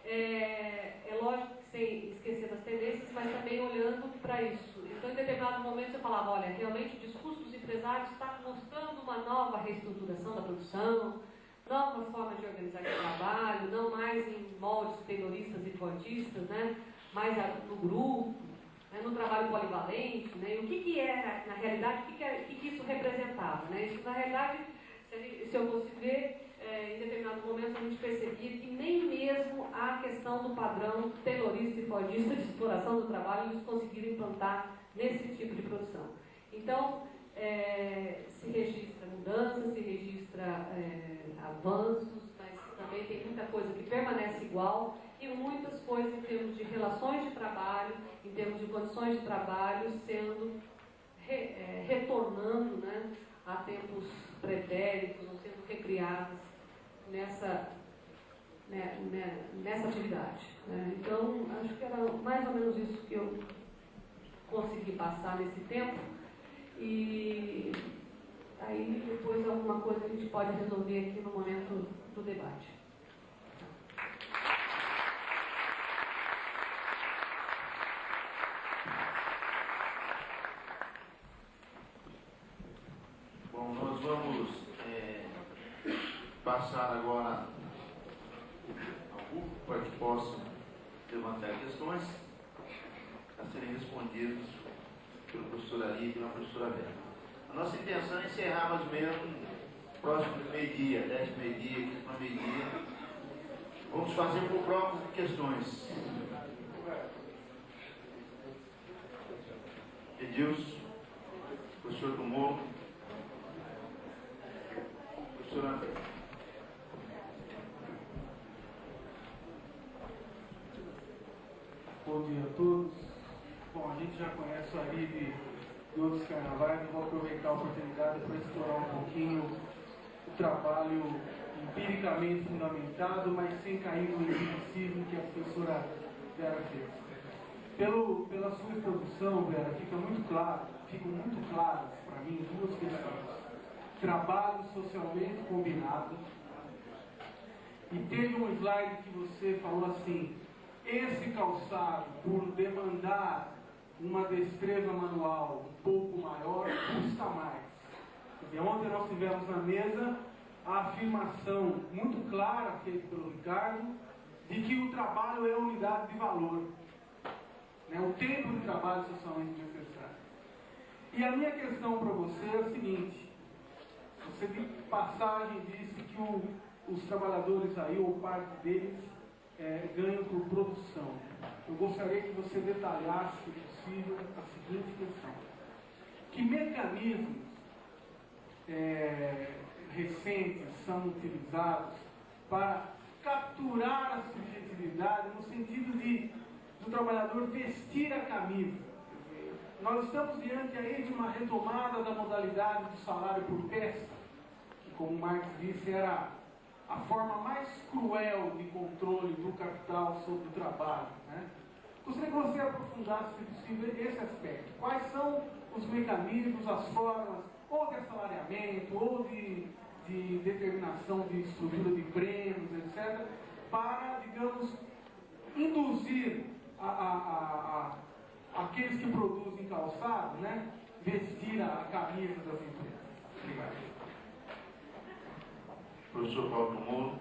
S1: É lógico que sem esquecer das tendências, mas também olhando para isso. Então, em determinado momento, você falava, olha, realmente o discurso dos empresários está mostrando uma nova reestruturação da produção, novas formas de organizar o trabalho, não mais em moldes terroristas e fortistas, né, mais no grupo, né, no trabalho polivalente, né, e o que era, na realidade, o que isso representava, né? Isso, na realidade, se eu fosse ver, em determinado momento a gente percebia que nem mesmo a questão do padrão terrorista e fordista de exploração do trabalho eles conseguiram implantar nesse tipo de produção. Então, se registra mudanças, se registra avanços, mas também tem muita coisa que permanece igual e muitas coisas em termos de relações de trabalho, em termos de condições de trabalho, sendo retornando, né, a tempos pretéritos, ou sendo recriadas nessa atividade, né? Então, acho que era mais ou menos isso que eu consegui passar nesse tempo. E aí depois alguma coisa a gente pode resolver aqui no momento do debate.
S3: Bom, nós vamos passar agora ao público para que possam levantar questões a serem respondidas pelo professor Ari e pela professora Vera. A nossa intenção é encerrar mais ou menos próximo do meio-dia, 10 meio-dia, 15 para meio-dia. Vamos fazer por provas de questões. Edilson, professor do Morro, professor André.
S4: Bom dia a todos. Bom, a gente já conhece o Ari de outros carnavais, eu vou aproveitar a oportunidade para explorar um pouquinho o trabalho empiricamente fundamentado, mas sem cair no empiricismo que a professora Vera fez. Pela sua introdução, Vera, ficam muito claras para mim duas questões. Trabalho socialmente combinado. E teve um slide que você falou assim, esse calçado, por demandar uma destreza manual um pouco maior, custa mais. Quer dizer, ontem nós tivemos na mesa a afirmação muito clara, feita pelo Ricardo, de que o trabalho é unidade de valor. Né? O tempo de trabalho é socialmente necessário. E a minha questão para você é a seguinte: você de passagem disse que os trabalhadores aí, ou parte deles, ganham por produção. Eu gostaria que você detalhasse, se possível, a seguinte questão: que mecanismos recentes são utilizados para capturar a subjetividade no sentido do trabalhador vestir a camisa? Nós estamos diante aí de uma retomada da modalidade do salário por peça, que, como Marx disse, era a forma mais cruel de controle do capital sobre o trabalho. Né? Gostaria que você aprofundasse, se possível, esse aspecto. Quais são os mecanismos, as formas, ou de assalariamento, ou de determinação de estrutura de prêmios, etc., para, digamos, induzir aqueles que produzem calçado, né, vestir a camisa das empresas. Obrigado.
S3: Professor Paulo Moro.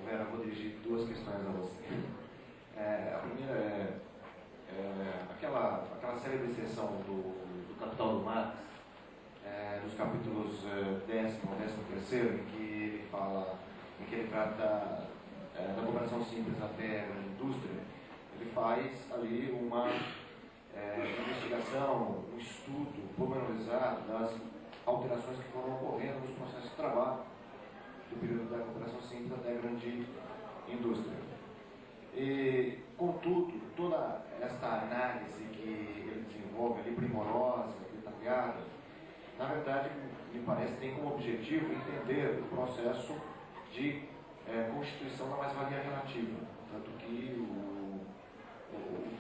S5: Vera, vou dirigir duas questões a você. A primeira é aquela célebre sessão do Capital do Marx, dos capítulos 10º e 13º, em que ele trata da cooperação simples até a indústria. Ele faz ali uma investigação, um estudo pormenorizado das alterações que foram ocorrendo nos processos de trabalho do período da cooperação simples até a grande indústria. E, contudo, toda esta análise que ele desenvolve ali, primorosa, detalhada, na verdade, me parece, tem como objetivo entender o processo de constituição da mais-valia relativa. Tanto que o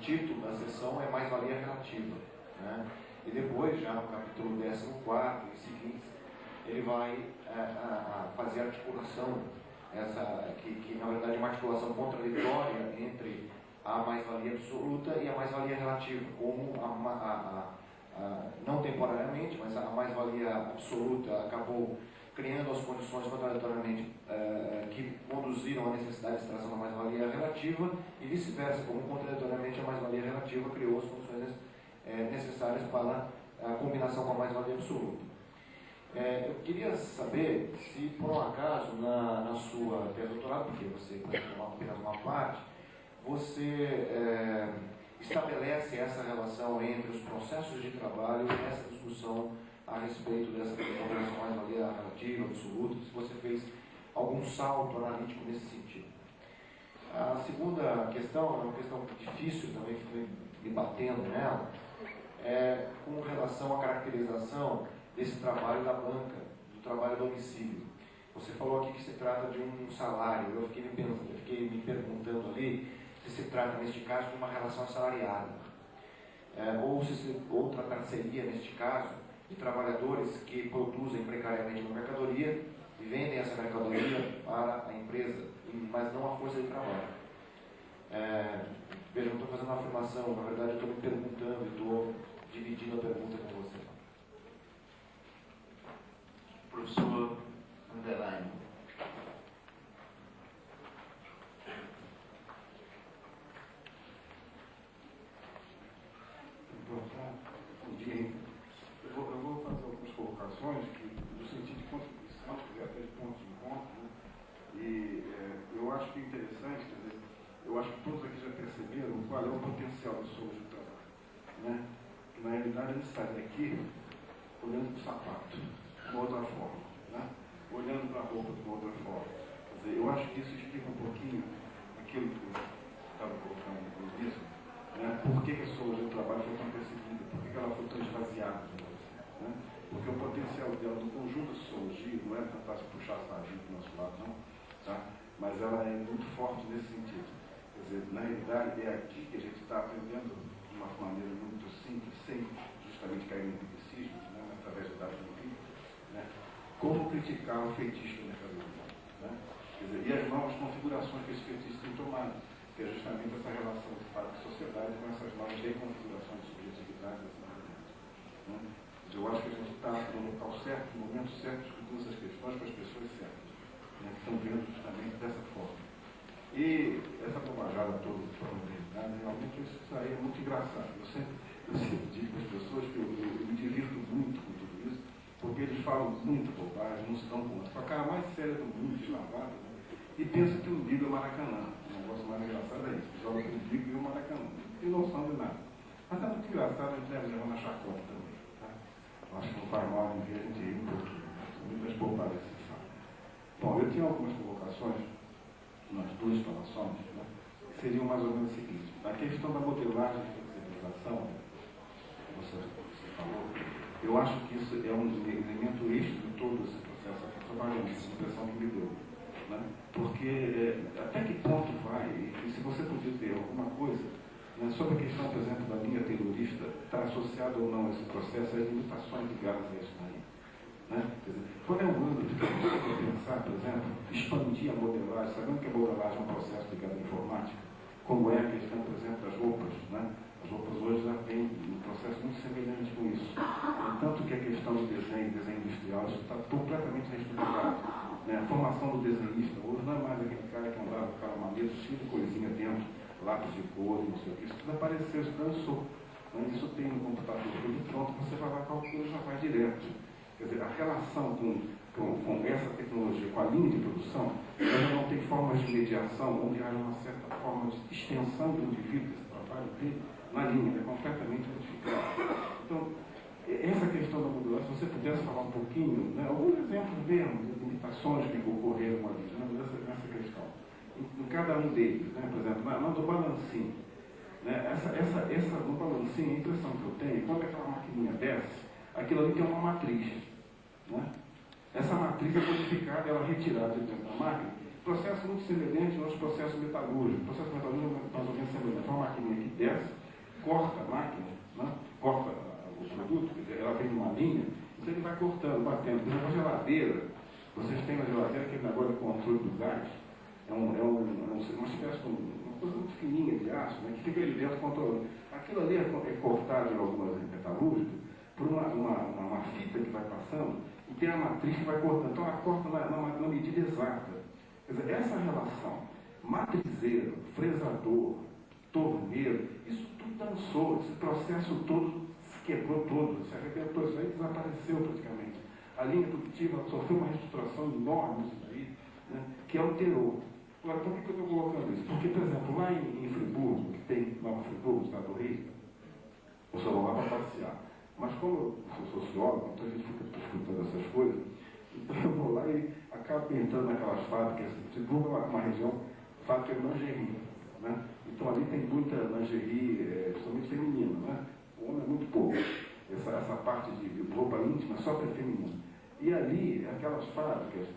S5: título da sessão é mais-valia relativa. Né? E depois, já no capítulo 14º e seguintes, ele vai fazer a articulação, que na verdade é uma articulação contraditória entre a mais-valia absoluta e a mais-valia relativa, como não temporariamente, mas a mais-valia absoluta acabou criando as condições contraditoriamente que conduziram à necessidade de extração da mais-valia relativa, e vice-versa, como contraditoriamente a mais-valia relativa criou as condições necessárias para a combinação com a mais-valia absoluta. Eu queria saber se, por um acaso, na sua tese de doutorado, porque você apresentou apenas uma parte, você estabelece essa relação entre os processos de trabalho e essa discussão a respeito dessa combinação mais-valia relativa, absoluta, se você fez algum salto analítico nesse sentido. A segunda questão, é uma questão difícil também, fui me batendo nela, com relação à caracterização desse trabalho da banca, do trabalho a domicílio. Você falou aqui que se trata de um salário. Eu fiquei me perguntando ali se trata, neste caso, de uma relação assalariada. Ou tratar-se-ia, neste caso, de trabalhadores que produzem precariamente uma mercadoria e vendem essa mercadoria para a empresa, mas não a força de trabalho. Veja, eu estou fazendo uma afirmação, na verdade eu estou me perguntando e estou dividindo a pergunta com você.
S3: Professor Underline.
S6: Bom dia. Eu vou fazer algumas colocações no sentido de contribuição, até de pontos de encontro, né? E eu acho que é interessante, quer dizer, eu acho que todos aqui já perceberam qual é o potencial das pessoas de trabalho. Né? Na realidade, ele sai daqui olhando para o sapato de uma outra forma, né? Olhando para a roupa de uma outra forma. Quer dizer, eu acho que isso explica um pouquinho aquilo que eu estava colocando no início, né? Por que a sociologia do trabalho foi tão perseguida, por que ela foi tão esvaziada, né? Porque o potencial dela, do conjunto da sociologia, não é tentar se puxar a sardinha do nosso lado, não, tá? Mas ela é muito forte nesse sentido. Quer dizer, na realidade, é aqui que a gente está aprendendo de uma maneira muito simples, sem justamente cair no empiricismo, né? Através do dado empírico, né? Como criticar o feitiço do mercado E as novas configurações que esses petistas têm tomado, que é justamente essa relação de fato de sociedade com essas novas reconfigurações de subjetividade. Né? Eu acho que a gente está no local certo, no momento certo, discutindo essas questões com as pessoas certas, né, que estão vendo justamente dessa forma. E essa bobajada toda de probabilidade, realmente isso aí é muito engraçado. Eu sempre digo para as pessoas que eu me divirto muito com tudo isso, porque eles falam muito bobagem, não se dão conta. Com a cara mais séria do mundo, deslavada, né? E pensa que o umbigo é Maracanã. O negócio mais engraçado é isso. Joga o umbigo e o Maracanã. Não tem noção de nada. Mas é muito engraçado, a gente deve levar na chacota também. Tá? Eu acho que não faz mal ninguém a gente ir um pouquinho. São muitas bobagens que se falam. Bom, eu tinha algumas colocações nas duas falações, né, que seriam mais ou menos o seguinte. A questão da modelagem de flexibilização, que você falou, eu acho que isso é um elemento eixo de todo esse processo de trabalho, essa impressão que me deu. Né? Porque até que ponto vai, e se você podia ter alguma coisa, né, sobre a questão, por exemplo, da linha terrorista, está associado ou não a esse processo, as limitações ligadas a isso daí. Né? Quer dizer, quando é um ângulo de pensar, por exemplo, expandir a modelagem, sabendo que a modelagem é um processo ligado à informática, como é a questão, por exemplo, das roupas. Né? As roupas hoje já têm um processo muito semelhante com isso. Tanto que a questão do desenho industrial, isso está completamente reestruturado. Né? A formação do desenhista, hoje não é mais aquele cara que andava com aquela maleta cheia de coisinha dentro, lápis de cor, não sei o que, isso tudo apareceu, isso dançou. Né? Isso tem no computador tudo pronto, você vai lá, calcula e já vai direto. Quer dizer, a relação com essa tecnologia, com a linha de produção, ela não tem formas de mediação, onde há uma certa forma de extensão do indivíduo, desse trabalho dele, na linha, é completamente modificado. Então, essa questão da modulação, se você pudesse falar um pouquinho, né, alguns exemplos mesmo, de limitações que ocorreram ali, né, nessa questão. Em cada um deles, né, por exemplo, na do balancinho. Né, no balancinho, a impressão que eu tenho, quando aquela maquininha desce, aquilo ali tem uma matriz. Né? Essa matriz é modificada, ela é retirada de dentro da máquina. Processo muito semelhante aos processos metalúrgicos. O processo metalúrgico é mais ou menos semelhante. Uma maquininha que desce, corta a máquina, né? Corta o produto, quer dizer, ela vem numa linha, então ele vai cortando, batendo. Por exemplo, a geladeira, vocês têm na geladeira aquele negócio de controle do gás, uma espécie de uma coisa muito fininha de aço, né? Que fica ali dentro controlando. Aquilo ali é cortado em algumas metalúrgicas por uma fita que vai passando e tem a matriz que vai cortando. Então ela corta na medida exata. Quer dizer, essa relação matrizeiro, fresador, torneiro, isso tudo dançou, esse processo todo se quebrou todo, se arrebentou, isso aí desapareceu praticamente. A linha produtiva sofreu uma reestruturação enorme disso aí, né, que alterou. Agora, por que eu estou colocando isso? Porque, por exemplo, lá em Friburgo, que tem Nova Friburgo, no estado do Rio, eu só vou lá para passear. Mas como eu sou sociólogo, então a gente fica escutando essas coisas, então eu vou lá e acabo entrando naquelas fábricas. Friburgo é uma região, fábrica de lingerie, né? Então ali tem muita lingerie, principalmente feminina, né? O homem é muito pouco. Essa parte de roupa íntima só para feminino. E ali, aquelas fábricas,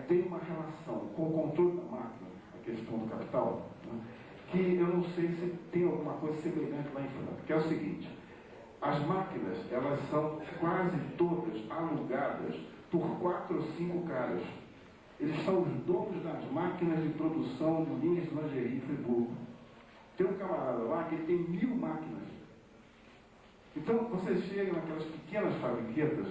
S6: tem uma relação com o controle da máquina, a questão do capital, né? Que eu não sei se tem alguma coisa semelhante lá em França, que é o seguinte. As máquinas, elas são quase todas alugadas por 4 ou 5 caras. Eles são os donos das máquinas de produção de linhas de lingerie em Friburgo. Tem um camarada lá que tem 1000 máquinas. Então, vocês chegam naquelas pequenas fabriquetas,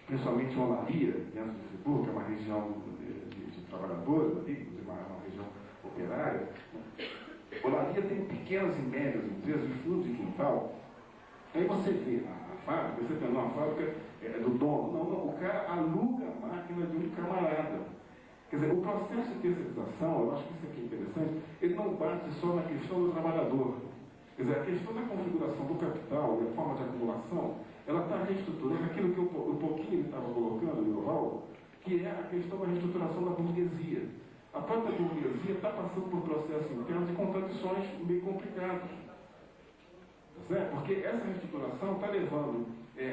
S6: principalmente em Olaria, dentro de Friburgo, que é uma região de trabalhadores, inclusive uma região operária. Olaria tem pequenas e médias empresas de fundo de quintal. Aí você vê a fábrica, você tem uma fábrica do dono. Não, o cara aluga a máquina de um camarada. Quer dizer, o processo de terceirização, eu acho que isso aqui é interessante, ele não bate só na questão do trabalhador. Quer dizer, a questão da configuração do capital e a forma de acumulação, ela está reestruturando aquilo que o pouquinho ele estava colocando, o Ioval, que é a questão da reestruturação da burguesia. A própria burguesia está passando por processos internos de contradições meio complicados. Certo? Porque essa reestruturação está levando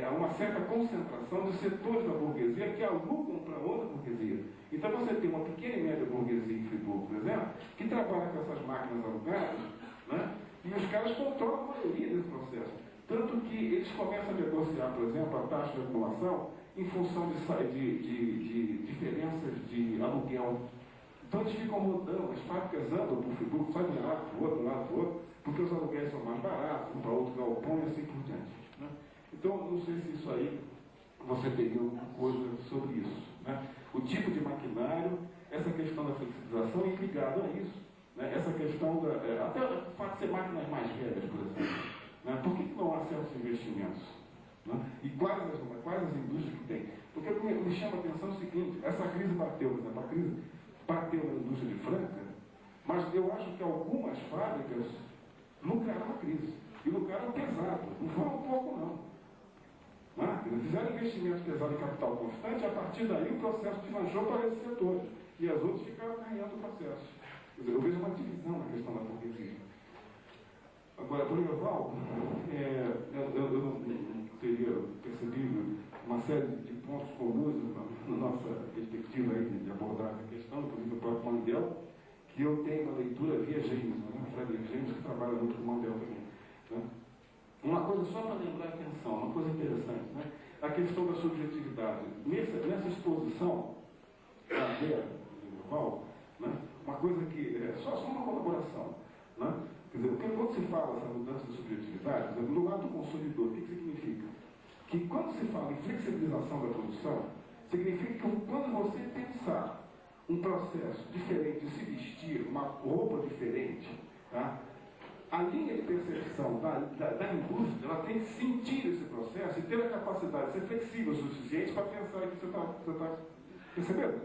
S6: a uma certa concentração dos setores da burguesia que alugam para outra burguesia. Então você tem uma pequena e média burguesia em Friburgo, por exemplo, que trabalha com essas máquinas alugadas, né? E os caras controlam a maioria desse processo. Tanto que eles começam a negociar, por exemplo, a taxa de acumulação em função de diferenças de aluguel. Então eles ficam mudando, as fábricas andam por Friburgo, sai de um lado para o outro, porque os aluguéis são mais baratos, vão para outro galpão e assim por diante. Né? Então, não sei se isso aí você teria alguma coisa sobre isso. Né? O tipo de maquinário, essa questão da flexibilização e ligado a isso. Né? Essa questão até o fato de ser máquinas mais velhas, por exemplo. Né? Por que não há certos investimentos? Né? E quais as indústrias que tem? Porque me chama a atenção o seguinte, essa crise bateu, por exemplo, a crise bateu na indústria de Franca, mas eu acho que algumas fábricas lucraram a crise. E lucraram pesado, não foram pouco não. Eles fizeram investimentos pesados em capital constante, a partir daí o processo deslanchou para esses setores. E as outras ficaram ganhando o processo. Quer dizer, eu vejo uma divisão na questão da burguesia. Agora, por Evaldo, eu não teria percebido uma série de pontos comuns na nossa perspectiva aí de abordar essa questão, inclusive o próprio Mandel, que eu tenho uma leitura via James, Frederick James, que trabalha muito com o Mandel também. Né? Uma coisa só para lembrar a atenção, uma coisa interessante, né? A questão da subjetividade. Nessa exposição aberta do Evaldo, né? Uma coisa que é só uma colaboração. Né? Quer dizer, porque quando se fala essa mudança de subjetividade, no lado do consumidor, o que significa? Que quando se fala em flexibilização da produção, significa que quando você pensar um processo diferente de se vestir, uma roupa diferente, tá? A linha de percepção da indústria, ela tem que sentir esse processo e ter a capacidade de ser flexível o suficiente para pensar que você está percebendo?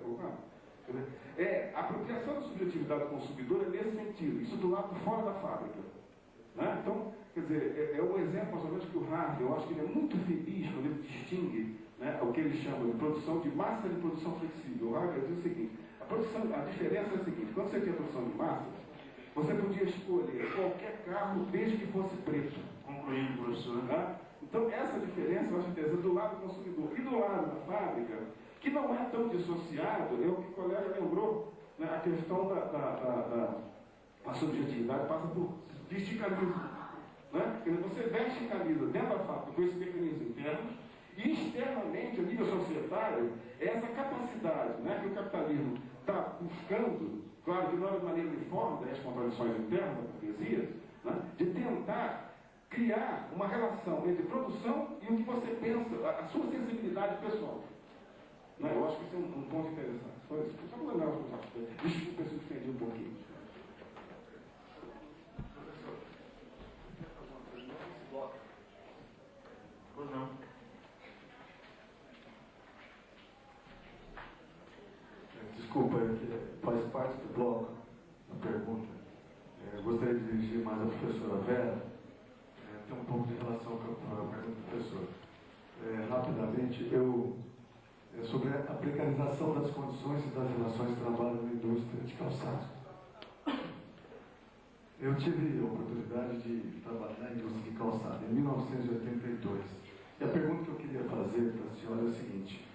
S6: A apropriação da subjetividade do consumidor é nesse sentido, isso do lado de fora da fábrica. Né? Então, quer dizer, é um exemplo mais ou menos que o Harvey, eu acho que ele é muito feliz quando ele distingue, né, o que ele chama de produção de massa e de produção flexível. O Harvey diz o seguinte, a diferença é a seguinte, quando você tinha produção de massa, você podia escolher qualquer carro desde que fosse preto.
S3: Concluindo, professor.
S6: Né? Então, essa diferença, eu acho interessante, do lado do consumidor e do lado da fábrica, que não é tão dissociado, é o que o colega lembrou, né, a questão da subjetividade passa por vestir camisa. Né? Quer dizer, você veste camisa dentro da fábrica com esses mecanismos internos, e externamente, a nível societário, é essa capacidade, né, que o capitalismo está buscando, claro que não é de maneira uniforme das contradições internas da burguesia, né, de tentar criar uma relação entre produção e o que você pensa, a sua sensibilidade pessoal. Né? Eu acho que isso é um ponto interessante. Só isso. Só para lembrar os pontos. Desculpa se eu estendi um pouquinho.
S3: Pois não.
S7: Desculpa, faz parte do bloco da pergunta. Gostaria de dirigir mais à professora Vera. Tem um pouco de relação com a pergunta do professor. Rapidamente, sobre a precarização das condições e das relações de trabalho na indústria de calçado. Eu tive a oportunidade de trabalhar na indústria de calçado em 1982. E a pergunta que eu queria fazer para a senhora é a seguinte.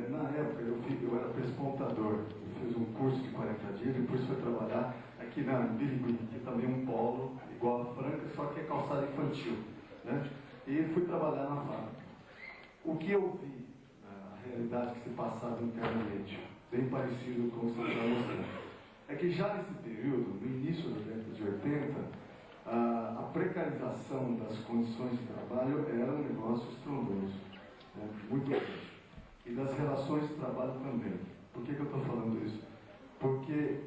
S7: Na época, eu era prespontador. Eu fiz um curso de 40 dias, depois fui trabalhar aqui na Birigui, que é também um polo igual a Franca, só que é calçado infantil. Né? E fui trabalhar na fábrica. O que eu vi, a realidade que se passava internamente, bem parecido com o que você está mostrando, é que já nesse período, no início da década de 80, a precarização das condições de trabalho era um negócio estrondoso, né? Muito grande. E das relações de trabalho também. Por que eu estou falando isso? Porque,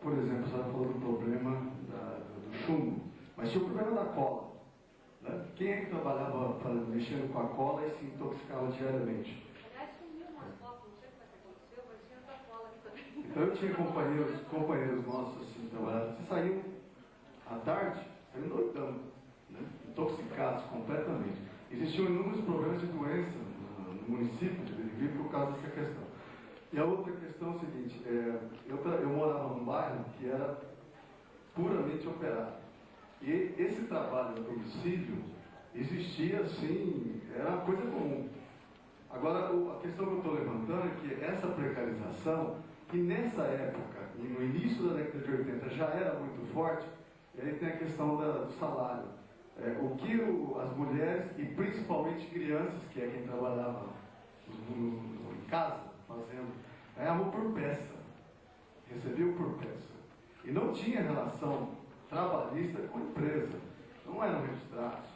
S7: por exemplo, a senhora falou do problema do chumbo, mas tinha o problema da cola. Né? Quem é que trabalhava mexendo com a cola e se intoxicava diariamente?
S1: Aliás, sumiu umas fotos, não sei o que aconteceu, mas tinha essa cola aqui também.
S7: Então eu tinha companheiros nossos assim, trabalhando, que saíam à tarde, saíam doidão, né? Intoxicados completamente. Existiam inúmeros problemas de doença no município de Birigui por causa dessa questão. E a outra questão é o seguinte, eu morava num bairro que era puramente operário. E esse trabalho no domicílio existia assim, era uma coisa comum. Agora, a questão que eu estou levantando é que essa precarização, que nessa época, e no início da década de 80, já era muito forte, e aí tem a questão do salário. O que as mulheres, e principalmente crianças, que é quem trabalhava em casa, fazendo, ganhavam por peça. recebiam por peça. E não tinha relação trabalhista com a empresa. Não eram registrados.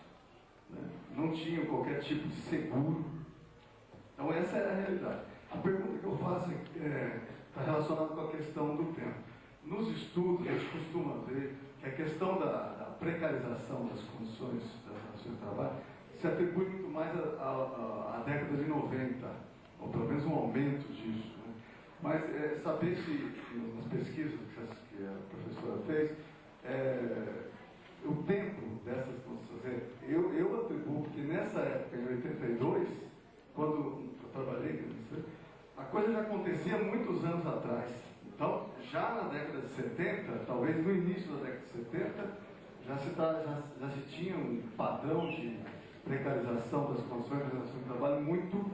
S7: Né? Não tinham qualquer tipo de seguro. Então essa era a realidade. A pergunta que eu faço está relacionada com a questão do tempo. Nos estudos, a gente costuma ver que a questão da precarização das condições das relações de trabalho se atribui muito mais à década de 90, ou pelo menos um aumento disso. Né? Mas saber se, nas pesquisas que a professora fez, o tempo dessas condições, eu atribuo que nessa época, em 82, quando eu trabalhei, a coisa já acontecia muitos anos atrás. Então, já na década de 70, talvez no início da década de 70, já se tinha um padrão de precarização das condições de relação de trabalho muito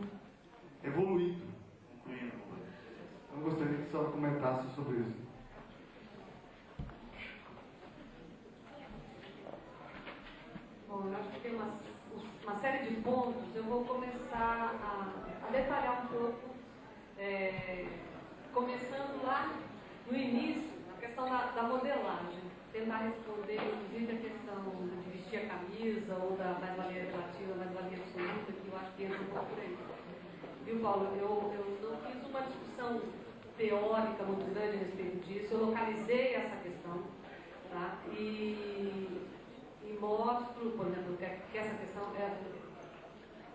S7: evoluído. Eu gostaria que a senhora comentasse sobre isso.
S1: Bom, eu acho que tem uma série de pontos. Eu vou começar a detalhar um pouco, começando lá no início, a questão da modelagem. Tentar responder, inclusive, a questão de vestir a camisa ou da mais-valia relativa, mais-valia absoluta, que eu acho que entra um pouco por aí. Viu, Paulo? Eu não fiz uma discussão teórica muito grande a respeito disso, eu localizei essa questão, tá? E mostro, por exemplo, que essa questão,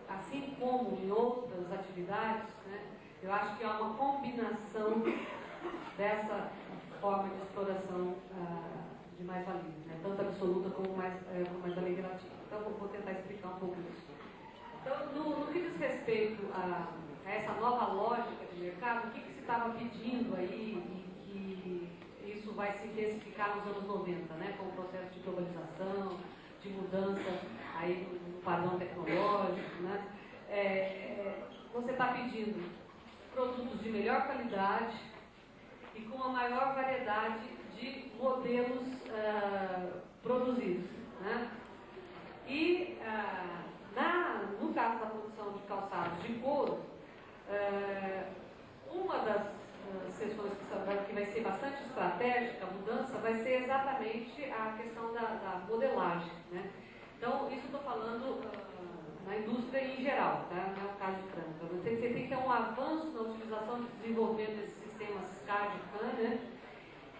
S1: assim como em outras atividades, né, eu acho que há uma combinação dessa forma de exploração de mais-valia, né, tanto absoluta como mais-valia relativa. Então, vou tentar explicar um pouco isso. Então, no que diz respeito a essa nova lógica de mercado, o que se estava pedindo aí e que isso vai se intensificar nos anos 90, né, com o processo de globalização, de mudança aí no padrão tecnológico, né? Você está pedindo produtos de melhor qualidade e com uma maior variedade de modelos produzidos, né? E no caso da produção de calçados de couro, uma das sessões que vai ser bastante estratégica, a mudança, vai ser exatamente a questão da modelagem, né? Então, isso estou falando na indústria em geral, tá? Não é o caso de Franca. Você tem que ter um avanço na utilização e desenvolvimento desses sistemas CAD-CAM, né?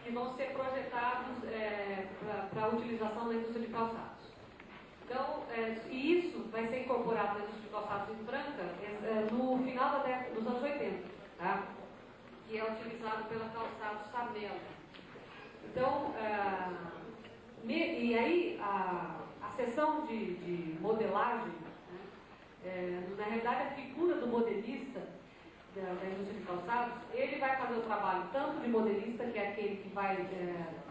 S1: Que vão ser projetados para utilização na indústria de calçados. Então, e isso vai ser incorporado na indústria de calçados em Franca no final dos anos 80, tá? Que é utilizado pela Calçados Samela. Então, e aí a seção de modelagem, né, na realidade a figura do modelista da indústria de calçados, ele vai fazer o trabalho tanto de modelista, que é aquele que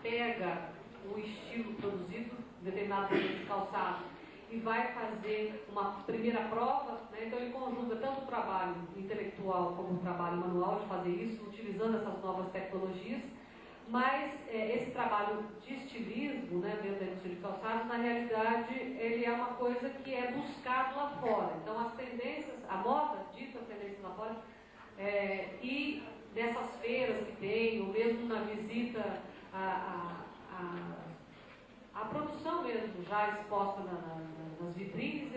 S1: pega o estilo produzido, determinado modelo de calçado, e vai fazer uma primeira prova, né? Então ele conjuga tanto o trabalho intelectual como o trabalho manual de fazer isso, utilizando essas novas tecnologias, mas esse trabalho de estilismo, né, dentro da indústria de calçados, na realidade, ele é uma coisa que é buscado lá fora. Então as tendências, a moda dita as tendências lá fora, e nessas feiras que tem, ou mesmo na visita a produção mesmo já exposta nas vitrines,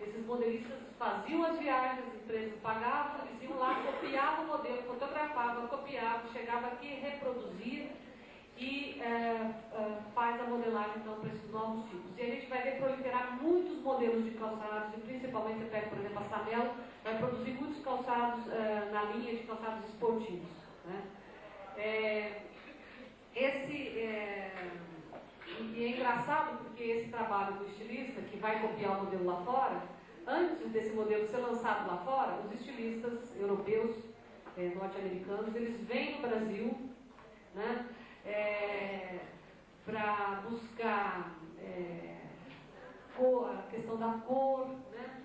S1: esses modelistas faziam as viagens, as empresas pagavam, eles iam lá, copiavam o modelo, fotografavam, copiavam, chegava aqui, reproduzia e faz a modelagem então para esses novos tipos. E a gente vai ver proliferar muitos modelos de calçados, e principalmente, por exemplo, a Samela vai produzir muitos calçados na linha de calçados esportivos, né? E é engraçado porque esse trabalho do estilista, que vai copiar o modelo lá fora, antes desse modelo ser lançado lá fora, os estilistas europeus, norte-americanos, eles vêm no Brasil, né, para buscar a questão da cor, né?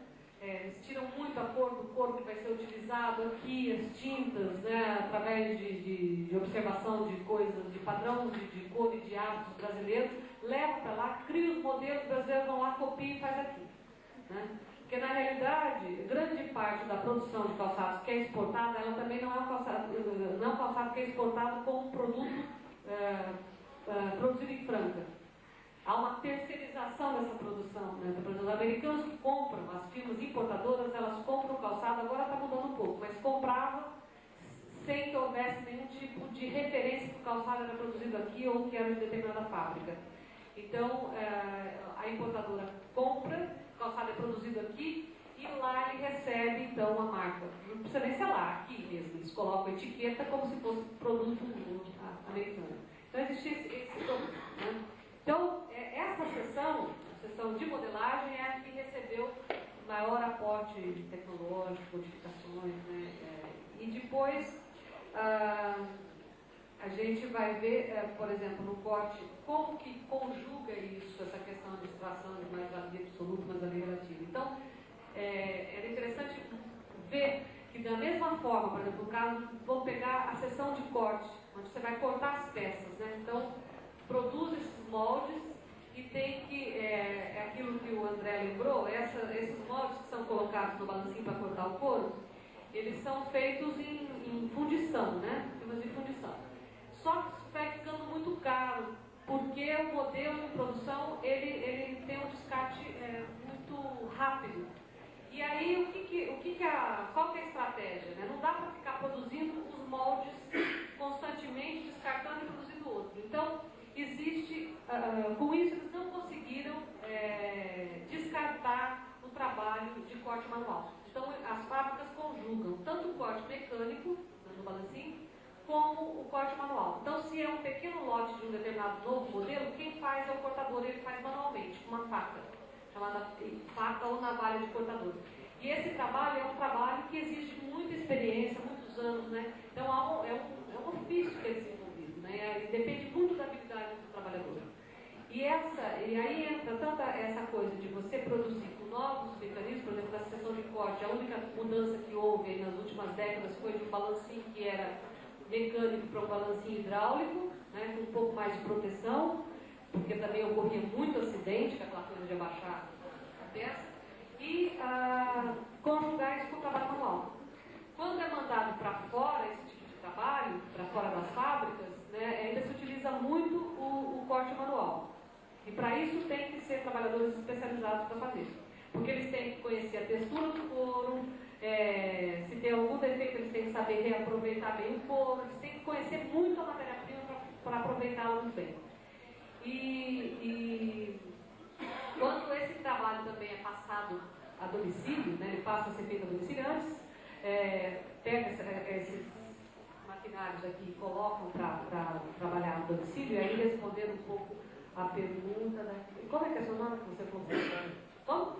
S1: Eles tiram muito a cor do couro que vai ser utilizado aqui, as tintas, né, através de observação de coisas, de padrão de cor e de hábitos brasileiros, levam para lá, criam os modelos, os brasileiros vão lá, copiam e faz aqui, né? Porque, na realidade, grande parte da produção de calçados que é exportada, ela também não é um calçado que é exportado como produto produzido em Franca. Há uma terceirização dessa produção, né? Os americanos que compram, as firmas importadoras, elas compram o calçado, agora está mudando um pouco, mas compravam sem que houvesse nenhum tipo de referência que o calçado era produzido aqui ou que era de determinada fábrica. Então, a importadora compra, o calçado é produzido aqui e lá ele recebe, então, a marca. Não precisa nem ser lá, aqui mesmo. Eles colocam a etiqueta como se fosse produto americano. Então, existe esse produto, né? Então, essa sessão, a sessão de modelagem, é a que recebeu maior aporte tecnológico, modificações, né? E depois, a gente vai ver, por exemplo, no corte, como que conjuga isso, essa questão de extração de mais-valia absoluta, mais-valia relativa. Então, é interessante ver que da mesma forma, por exemplo, no caso, vou pegar a seção de corte, onde você vai cortar as peças, né? Então, produz esses moldes e tem que, aquilo que o André lembrou, esses moldes que são colocados no balancinho para cortar o couro, eles são feitos em fundição, né? Sistemas de fundição. Só que isso vai ficando muito caro, porque o modelo de produção, ele tem um descarte muito rápido. E aí, qual que é a estratégia? Né? Não dá para ficar produzindo os moldes constantemente, descartando e produzindo outro. Então, com isso eles não conseguiram descartar o trabalho de corte manual. Então, as fábricas conjugam tanto o corte mecânico, no balancinho, como o corte manual. Então, se é um pequeno lote de um determinado novo modelo, quem faz é o cortador, ele faz manualmente, com uma faca, chamada faca ou navalha de cortador. E esse trabalho é um trabalho que exige muita experiência, muitos anos, né? Então, é um ofício que é desenvolvido, né? E depende muito da habilidade do trabalhador. E aí entra tanta essa coisa de você produzir com novos mecanismos, por exemplo, na seção de corte, a única mudança que houve aí nas últimas décadas foi de um balancinho que era mecânico para um balancinho hidráulico, né, com um pouco mais de proteção, porque também ocorria muito acidente, que é aquela coisa de abaixar a peça, e conjugar isso com o trabalho manual. Quando é mandado para fora esse tipo de trabalho, para fora das fábricas, né, ainda se utiliza muito o corte manual. E para isso tem que ser trabalhadores especializados para fazer. Porque eles têm que conhecer a textura do couro, se tem algum defeito eles têm que saber reaproveitar bem o couro, eles têm que conhecer muito a matéria-prima para aproveitá-la muito bem. E quando esse trabalho também é passado a domicílio, né, ele passa a ser feito a domicílio antes, pega esses maquinários aqui e colocam para trabalhar no domicílio, e aí respondendo um pouco a pergunta, né? Como é que é seu nome que você consegue? Como?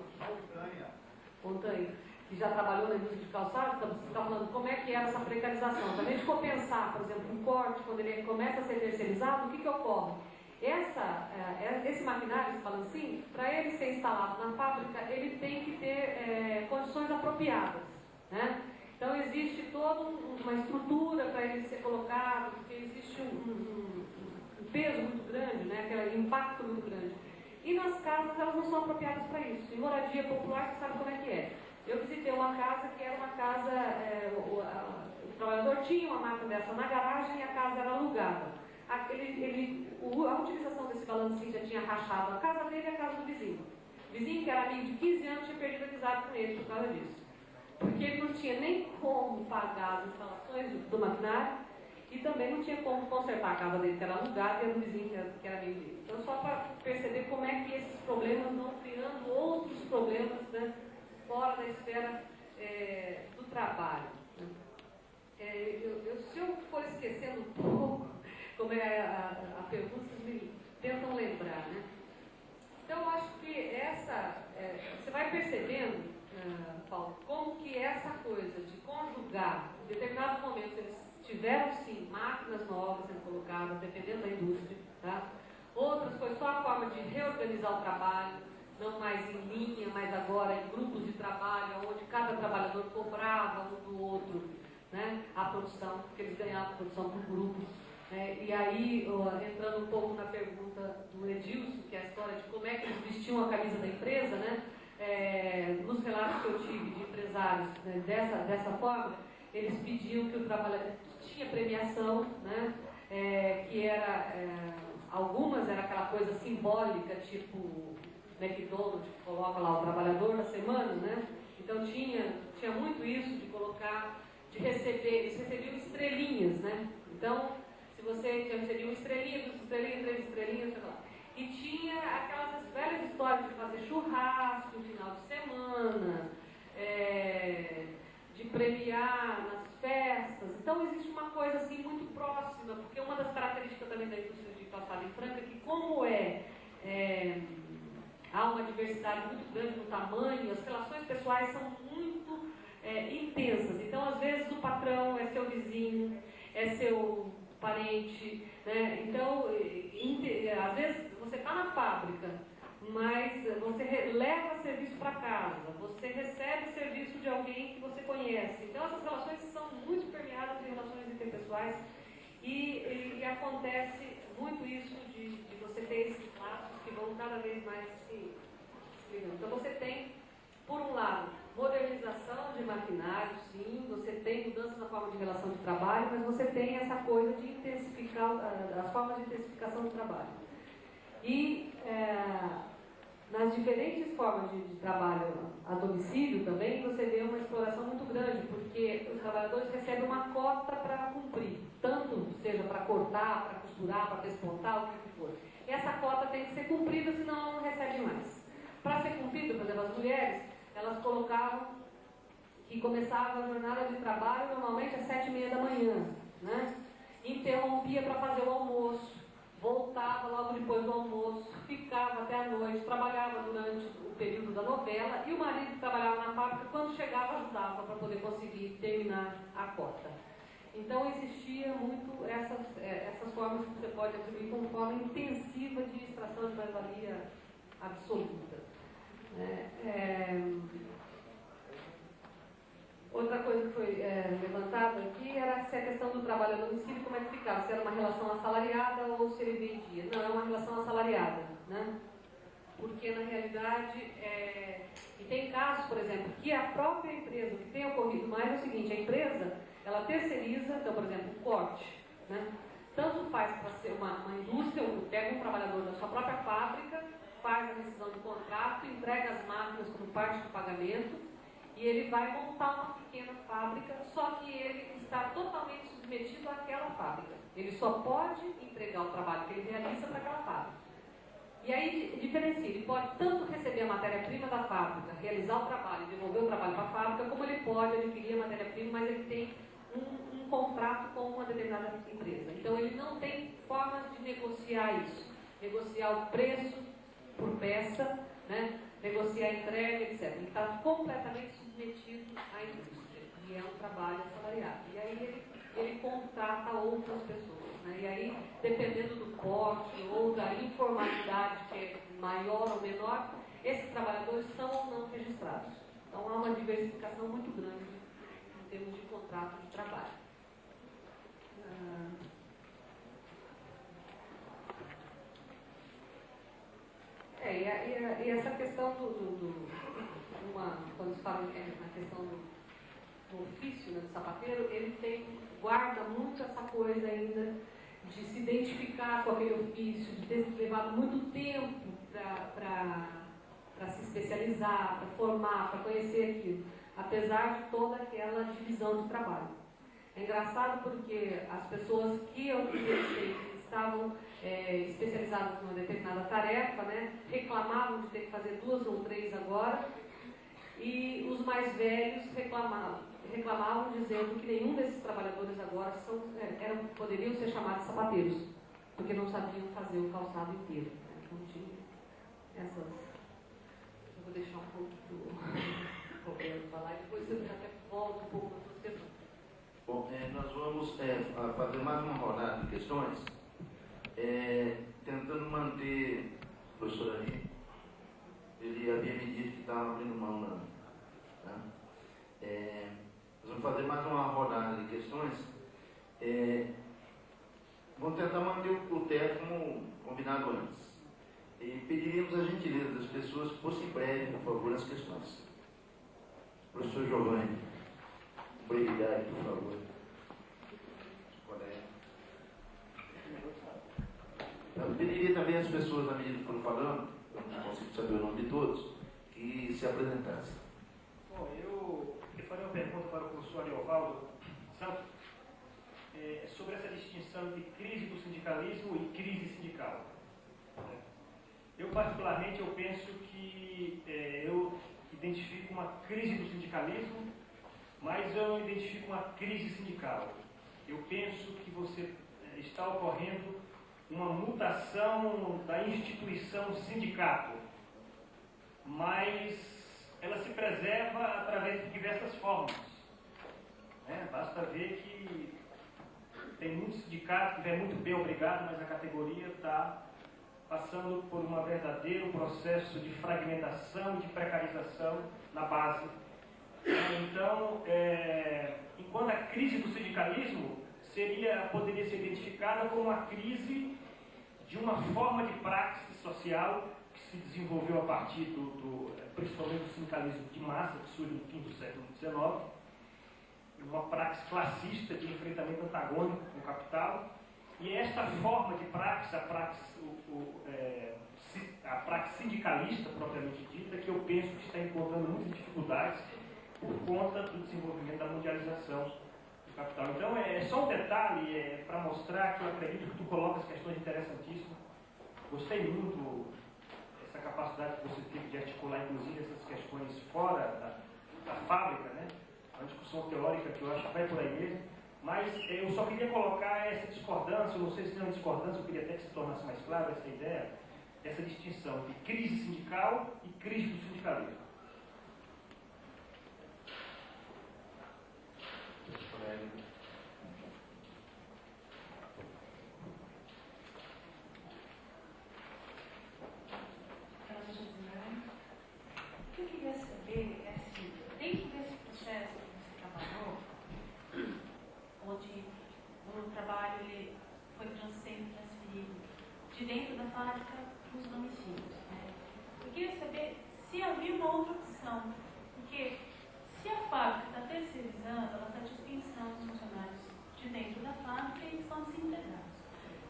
S1: Montanha. Que já trabalhou na indústria de calçado, então você está falando como é que era essa precarização. Se a gente for pensar, por exemplo, um corte, quando ele começa a ser terceirizado, o que ocorre? Esse maquinário, esse balancinho, para ele ser instalado na fábrica, ele tem que ter condições apropriadas, né? Então existe toda uma estrutura para ele ser colocado, porque existe um peso muito grande, né? Aquele impacto muito grande. E nas casas elas não são apropriadas para isso. Em moradia popular, você sabe como é que é. Eu visitei uma casa que era uma casa, o trabalhador tinha uma máquina dessa na garagem e a casa era alugada. A utilização desse balancinho já tinha rachado a casa dele e a casa do vizinho. O vizinho, que era amigo de 15 anos, tinha perdido a amizade com ele por causa disso. Porque ele não tinha nem como pagar as instalações do maquinário e também não tinha como consertar a casa dele, que era alugada, e era o vizinho que era amigo dele. Então, só para perceber como é que esses problemas vão criando outros problemas, né, fora da esfera do trabalho. Né? Se eu for esquecendo um pouco, como é a pergunta, vocês me tentam lembrar, né? Então, eu acho que você vai percebendo, Paulo, como que essa coisa de conjugar, em determinados momentos eles tiveram sim máquinas novas sendo colocadas, dependendo da indústria, tá? Outras foi só a forma de reorganizar o trabalho, não mais em linha, mas agora em grupos de trabalho, onde cada trabalhador cobrava um do outro, né, a produção, porque eles ganhavam a produção por grupos. E aí, entrando um pouco na pergunta do Edilson, que é a história de como é que eles vestiam a camisa da empresa, né? nos relatos que eu tive de empresários, né, dessa forma, eles pediam que o trabalhador tinha premiação, né, que era, algumas era aquela coisa simbólica, tipo McDonald's, que coloca lá o trabalhador da semana, né? Então tinha muito isso de colocar, de receber, eles recebiam estrelinhas, né? Então, se você recebia uma estrelinha, duas estrelinhas, três estrelinhas, sei lá. E tinha aquelas velhas histórias de fazer churrasco no final de semana, de premiar nas festas. Então existe uma coisa assim muito próxima, porque uma das características também da indústria de calçado em Franca é que como há uma diversidade muito grande no tamanho, as relações pessoais são muito intensas. Então, às vezes, o patrão é seu vizinho, é seu parente, né? Então, às vezes, você está na fábrica, mas você leva serviço para casa, você recebe serviço de alguém que você conhece. Então, essas relações são muito permeadas em relações interpessoais e acontece muito isso de você ter esses laços que vão cada vez mais se ligando. Então, você tem, por um lado, modernização de maquinário, sim, você tem mudança na forma de relação de trabalho, mas você tem essa coisa de intensificar, as formas de intensificação do trabalho. E nas diferentes formas de trabalho a domicílio também, você vê uma exploração muito grande, porque os trabalhadores recebem uma cota para cumprir, tanto seja para cortar, para costurar, para despontar, o que for. Essa cota tem que ser cumprida, senão não recebe mais. Para ser cumprida, por exemplo, as mulheres, elas colocavam que começava a jornada de trabalho normalmente às 7h30 da manhã, né? Interrompia para fazer o almoço, voltava logo depois do almoço, ficava até a noite, trabalhava durante o período da novela e o marido que trabalhava na fábrica, quando chegava, ajudava para poder conseguir terminar a cota. Então existia muito essas formas que você pode atribuir como forma intensiva de extração de mais-valia absoluta. Outra coisa que foi levantada aqui era se a questão do trabalho a domicílio, como é que ficava, se era uma relação assalariada ou se ele vendia. Não, é uma relação assalariada, né? Porque na realidade, e tem casos, por exemplo, que a própria empresa, o que tem ocorrido mais é o seguinte, a empresa, ela terceiriza, então, por exemplo, o corte, né? Tanto faz para ser uma indústria, pega um trabalhador da sua própria fábrica, faz a rescisão do contrato, entrega as máquinas como parte do pagamento e ele vai montar uma pequena fábrica, só que ele está totalmente submetido àquela fábrica. Ele só pode entregar o trabalho que ele realiza para aquela fábrica. E aí diferencia, ele pode tanto receber a matéria-prima da fábrica, realizar o trabalho e devolver o trabalho para a fábrica, como ele pode adquirir a matéria-prima, mas ele tem um contrato com uma determinada empresa. Então ele não tem formas de negociar isso, negociar o preço por peça, né? Negociar a entrega, etc. Ele está completamente submetido à indústria e é um trabalho assalariado. E aí ele contrata outras pessoas, né? E aí, dependendo do porte ou da informalidade que é maior ou menor, esses trabalhadores são ou não registrados. Então há uma diversificação muito grande em termos de contrato de trabalho. E essa questão quando se fala na questão do ofício, né, do sapateiro, ele guarda muito essa coisa ainda de se identificar com aquele ofício, de ter levado muito tempo para se especializar, para formar, para conhecer aquilo, apesar de toda aquela divisão de trabalho. É engraçado porque as pessoas que eu conheci que estavam especializadas numa determinada tarefa, né, reclamavam de ter que fazer 2 ou 3 agora, e os mais velhos reclamavam dizendo que nenhum desses trabalhadores agora poderiam ser chamados sapateiros, porque não sabiam fazer o calçado inteiro. Né? Então tinha essas... Eu vou deixar um pouco do Roberto falar e depois eu até volto um pouco para você.
S3: Bom, nós vamos fazer mais uma rodada de questões, tentando manter o professor ali. Ele havia me dito que estava abrindo mão, não. Tá? Nós vamos fazer mais uma rodada de questões. Vamos tentar manter o teto como combinado antes. E pediríamos a gentileza das pessoas que fossem breves, por favor, as questões. Professor Giovanni, brevidade, por favor. Eu pediria também às pessoas, na medida que foram falando, eu não consigo saber o nome de todos, que se apresentassem.
S8: Bom, eu farei uma pergunta para o professor Ariovaldo Santos sobre essa distinção de crise do sindicalismo e crise sindical. Eu, particularmente, eu penso que eu identifico uma crise do sindicalismo, mas eu não identifico uma crise sindical. Eu penso que está ocorrendo uma mutação da instituição sindicato, mas ela se preserva através de diversas formas. Basta ver que tem muitos sindicatos que é muito bem obrigado, mas a categoria está passando por um verdadeiro processo de fragmentação e de precarização na base. Então, enquanto a crise do sindicalismo poderia ser identificada como uma crise de uma forma de praxe social que se desenvolveu a partir principalmente do sindicalismo de massa, que surge no fim do século XIX, uma praxe classista de enfrentamento antagônico com o capital, e esta forma de praxe, a praxe sindicalista propriamente dita, que eu penso que está encontrando muitas dificuldades por conta do desenvolvimento da mundialização capital. Então, é só um detalhe para mostrar que eu acredito que tu colocas questões interessantíssimas. Gostei muito dessa capacidade que você teve de articular, inclusive, essas questões fora da fábrica, né? Uma discussão teórica que eu acho que vai por aí mesmo. Mas eu só queria colocar essa discordância, eu não sei se não é uma discordância, eu queria até que se tornasse mais clara essa ideia, essa distinção de crise sindical e crise do sindicalismo.
S9: O que eu queria saber é assim, dentro desse processo que você trabalhou, onde o trabalho ele foi sendo transferido de dentro da fábrica para os domicílios, né? Eu queria saber se havia uma outra opção, porque se a fábrica está terceirizando, ela está dispensando os funcionários de dentro da fábrica e eles estão desintegrados.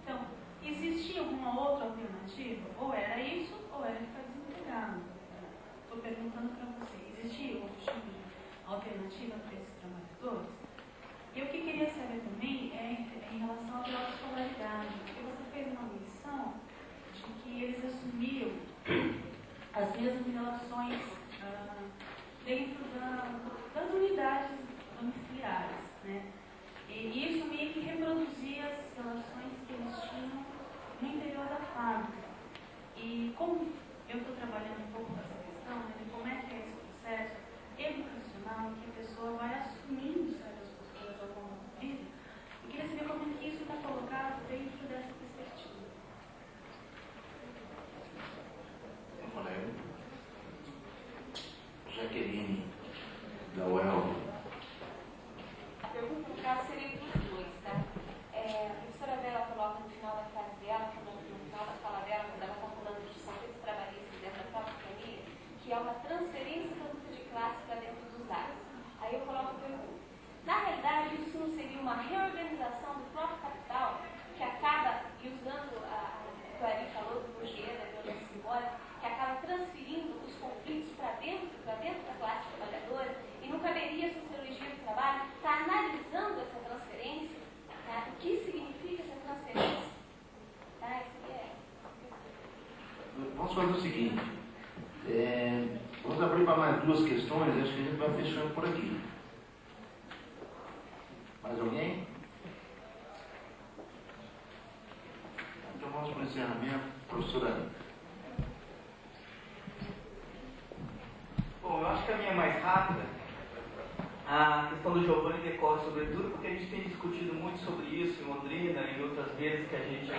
S9: Então, existia alguma outra alternativa? Ou era isso, ou era ficar desintegrado. Estou perguntando para você, existia outro tipo de alternativa para esses trabalhadores? E o que queria saber também é em relação à própria escolaridade, porque você fez uma menção de que eles assumiram as mesmas relações dentro das unidades domiciliares, né? E isso meio que reproduzia as relações que eles tinham no interior da fábrica. E como eu estou trabalhando um pouco com essa questão, né, de como é que é esse processo educacional, que a pessoa vai assumindo certas posturas ao longo da vida, eu queria saber como é que isso está colocado dentro dessa perspectiva.
S3: Jaqueline, da UEL.
S10: A pergunta, no caso, seria para os dois, tá? A professora Vera coloca no final da frase dela, no final da fala dela, quando ela está falando de serviços trabalhistas dentro da própria família, que é uma transferência da luta de classe para dentro dos lares. Aí eu coloco a pergunta. Na realidade, isso não seria uma reorganização do próprio capital, que acaba, e usando o que a Ari falou do Bourdieu, da violência simbólica, que acaba transferindo os conflitos para dentro da classe trabalhadora, e não caberia a sociologia do trabalho estar analisando essa transferência, tá? O que significa essa transferência? Tá?
S3: Vamos fazer o seguinte, vamos abrir para mais duas questões, acho que a gente vai fechando por aqui. Mais alguém? Então vamos para o encerramento, professora Anitta.
S11: Bom, eu acho que a minha é mais rápida. A questão do Giovanni decorre sobretudo porque a gente tem discutido muito sobre isso em Londrina e em outras vezes que a gente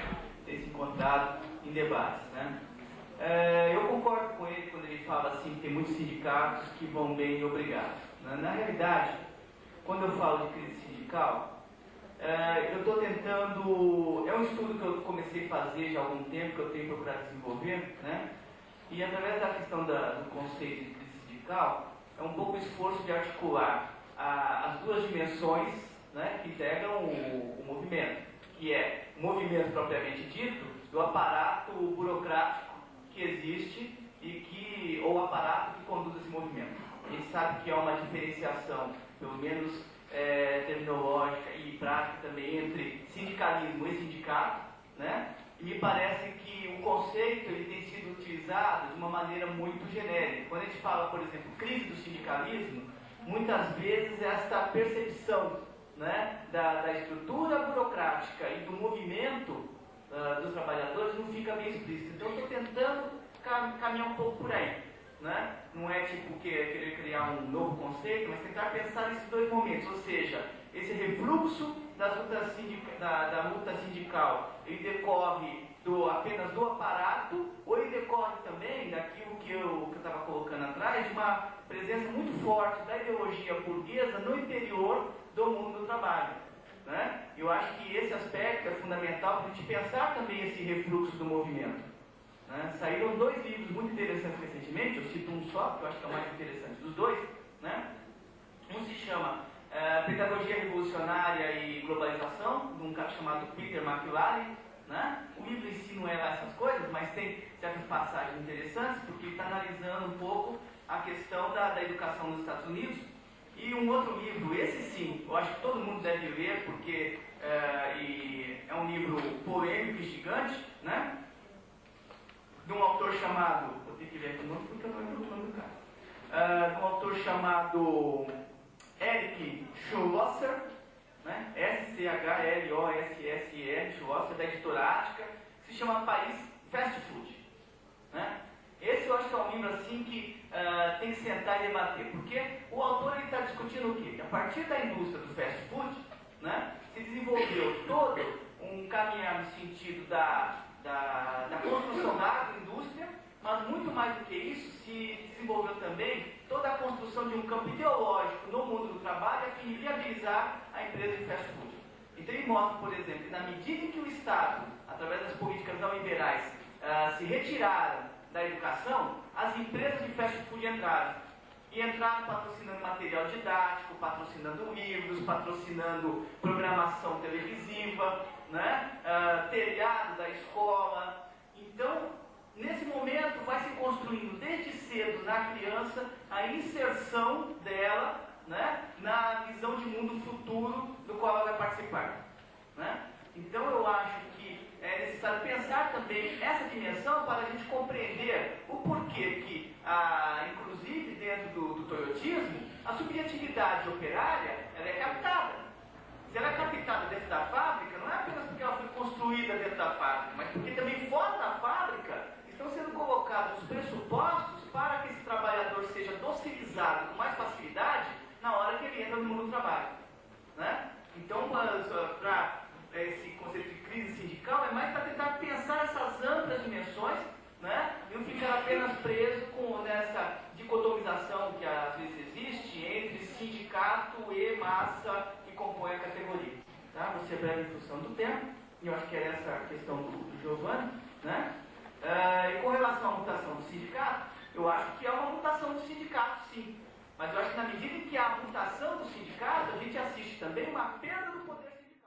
S11: tem se encontrado em debates, né? Eu concordo com ele quando ele fala assim que tem muitos sindicatos que vão bem e obrigados. Na realidade, quando eu falo de crise sindical, Eu estou tentando, é um estudo que eu comecei a fazer já há algum tempo, que eu tenho procurado desenvolver, né? E através da questão do conceito de crise sindical, é um pouco o esforço de articular as duas dimensões, né, que integram o movimento, que é o movimento propriamente dito, do aparato burocrático que existe ou o aparato que conduz esse movimento. A gente sabe que há uma diferenciação, pelo menos terminológica e prática também, entre sindicalismo e sindicato, né? E me parece que o conceito ele tem sido utilizado de uma maneira muito genérica. Quando a gente fala, por exemplo, crise do sindicalismo, muitas vezes esta percepção, né, da estrutura burocrática e do movimento dos trabalhadores não fica bem explícito. Então, eu estou tentando caminhar um pouco por aí. Né? Não é tipo querer criar um novo conceito, mas tentar pensar nesses dois momentos, ou seja, esse refluxo da luta sindical, ele decorre apenas do aparato, ou ele decorre também daquilo que eu estava colocando atrás, de uma presença muito forte da ideologia burguesa no interior do mundo do trabalho. Né? Eu acho que esse aspecto é fundamental para a gente pensar também esse refluxo do movimento. Né? Saíram 2 livros muito interessantes recentemente, eu cito um só, que eu acho que é o mais interessante dos dois. Né? Um se chama Pedagogia Revolucionária e Globalização, de um cara chamado Peter McLaren. Né? O livro em si não é lá essas coisas, mas tem certas passagens interessantes, porque ele está analisando um pouco a questão da educação nos Estados Unidos. E um outro livro, esse sim, eu acho que todo mundo deve ler, porque é um livro polêmico e gigante, né? De um autor chamado, vou ter que ler aqui de novo porque eu não lembro o nome do cara, de um autor chamado Eric Schlosser, né? S-C-H-L-O-S-S-E-R, Schlosser, da editora Ática, que se chama País Fast Food. Né? Esse eu acho que é um livro assim que tem que sentar e debater, porque o autor está discutindo o quê? Que a partir da indústria do fast food, né, se desenvolveu todo um caminhar no sentido da construção da agroindústria, mas muito mais do que isso, se desenvolveu também toda a construção de um campo ideológico no mundo do trabalho a fim de viabilizar a empresa de fast food. Então ele mostra, por exemplo, que na medida em que o Estado, através das políticas neoliberais, se retiraram da educação, as empresas de fast food entraram. E entraram patrocinando material didático, patrocinando livros, patrocinando programação televisiva, né? Telhado da escola. Então, nesse momento, vai se construindo desde cedo na criança a inserção dela, né, na visão de mundo futuro do qual ela vai participar. Né? Então, eu acho que é necessário pensar também essa dimensão para a gente compreender o porquê que, inclusive dentro do toyotismo, a subjetividade operária ela é captada. Se ela é captada dentro da fábrica, não é apenas porque ela foi construída dentro da fábrica, mas porque também fora da fábrica estão sendo colocados os pressupostos para que esse trabalhador seja docilizado com mais facilidade na hora que ele entra no mundo do trabalho. Né? Então, para esse conceito de crise sindical é mais para tentar pensar essas amplas dimensões, né? E não ficar apenas preso nessa dicotomização que às vezes existe entre sindicato e massa que compõe a categoria. Tá? Vou ser breve em função do tempo, e eu acho que era essa a questão do Giovanni. Né? E com relação à mutação do sindicato, eu acho que é uma mutação do sindicato, sim. Mas eu acho que na medida em que há a mutação do sindicato, a gente assiste também uma perda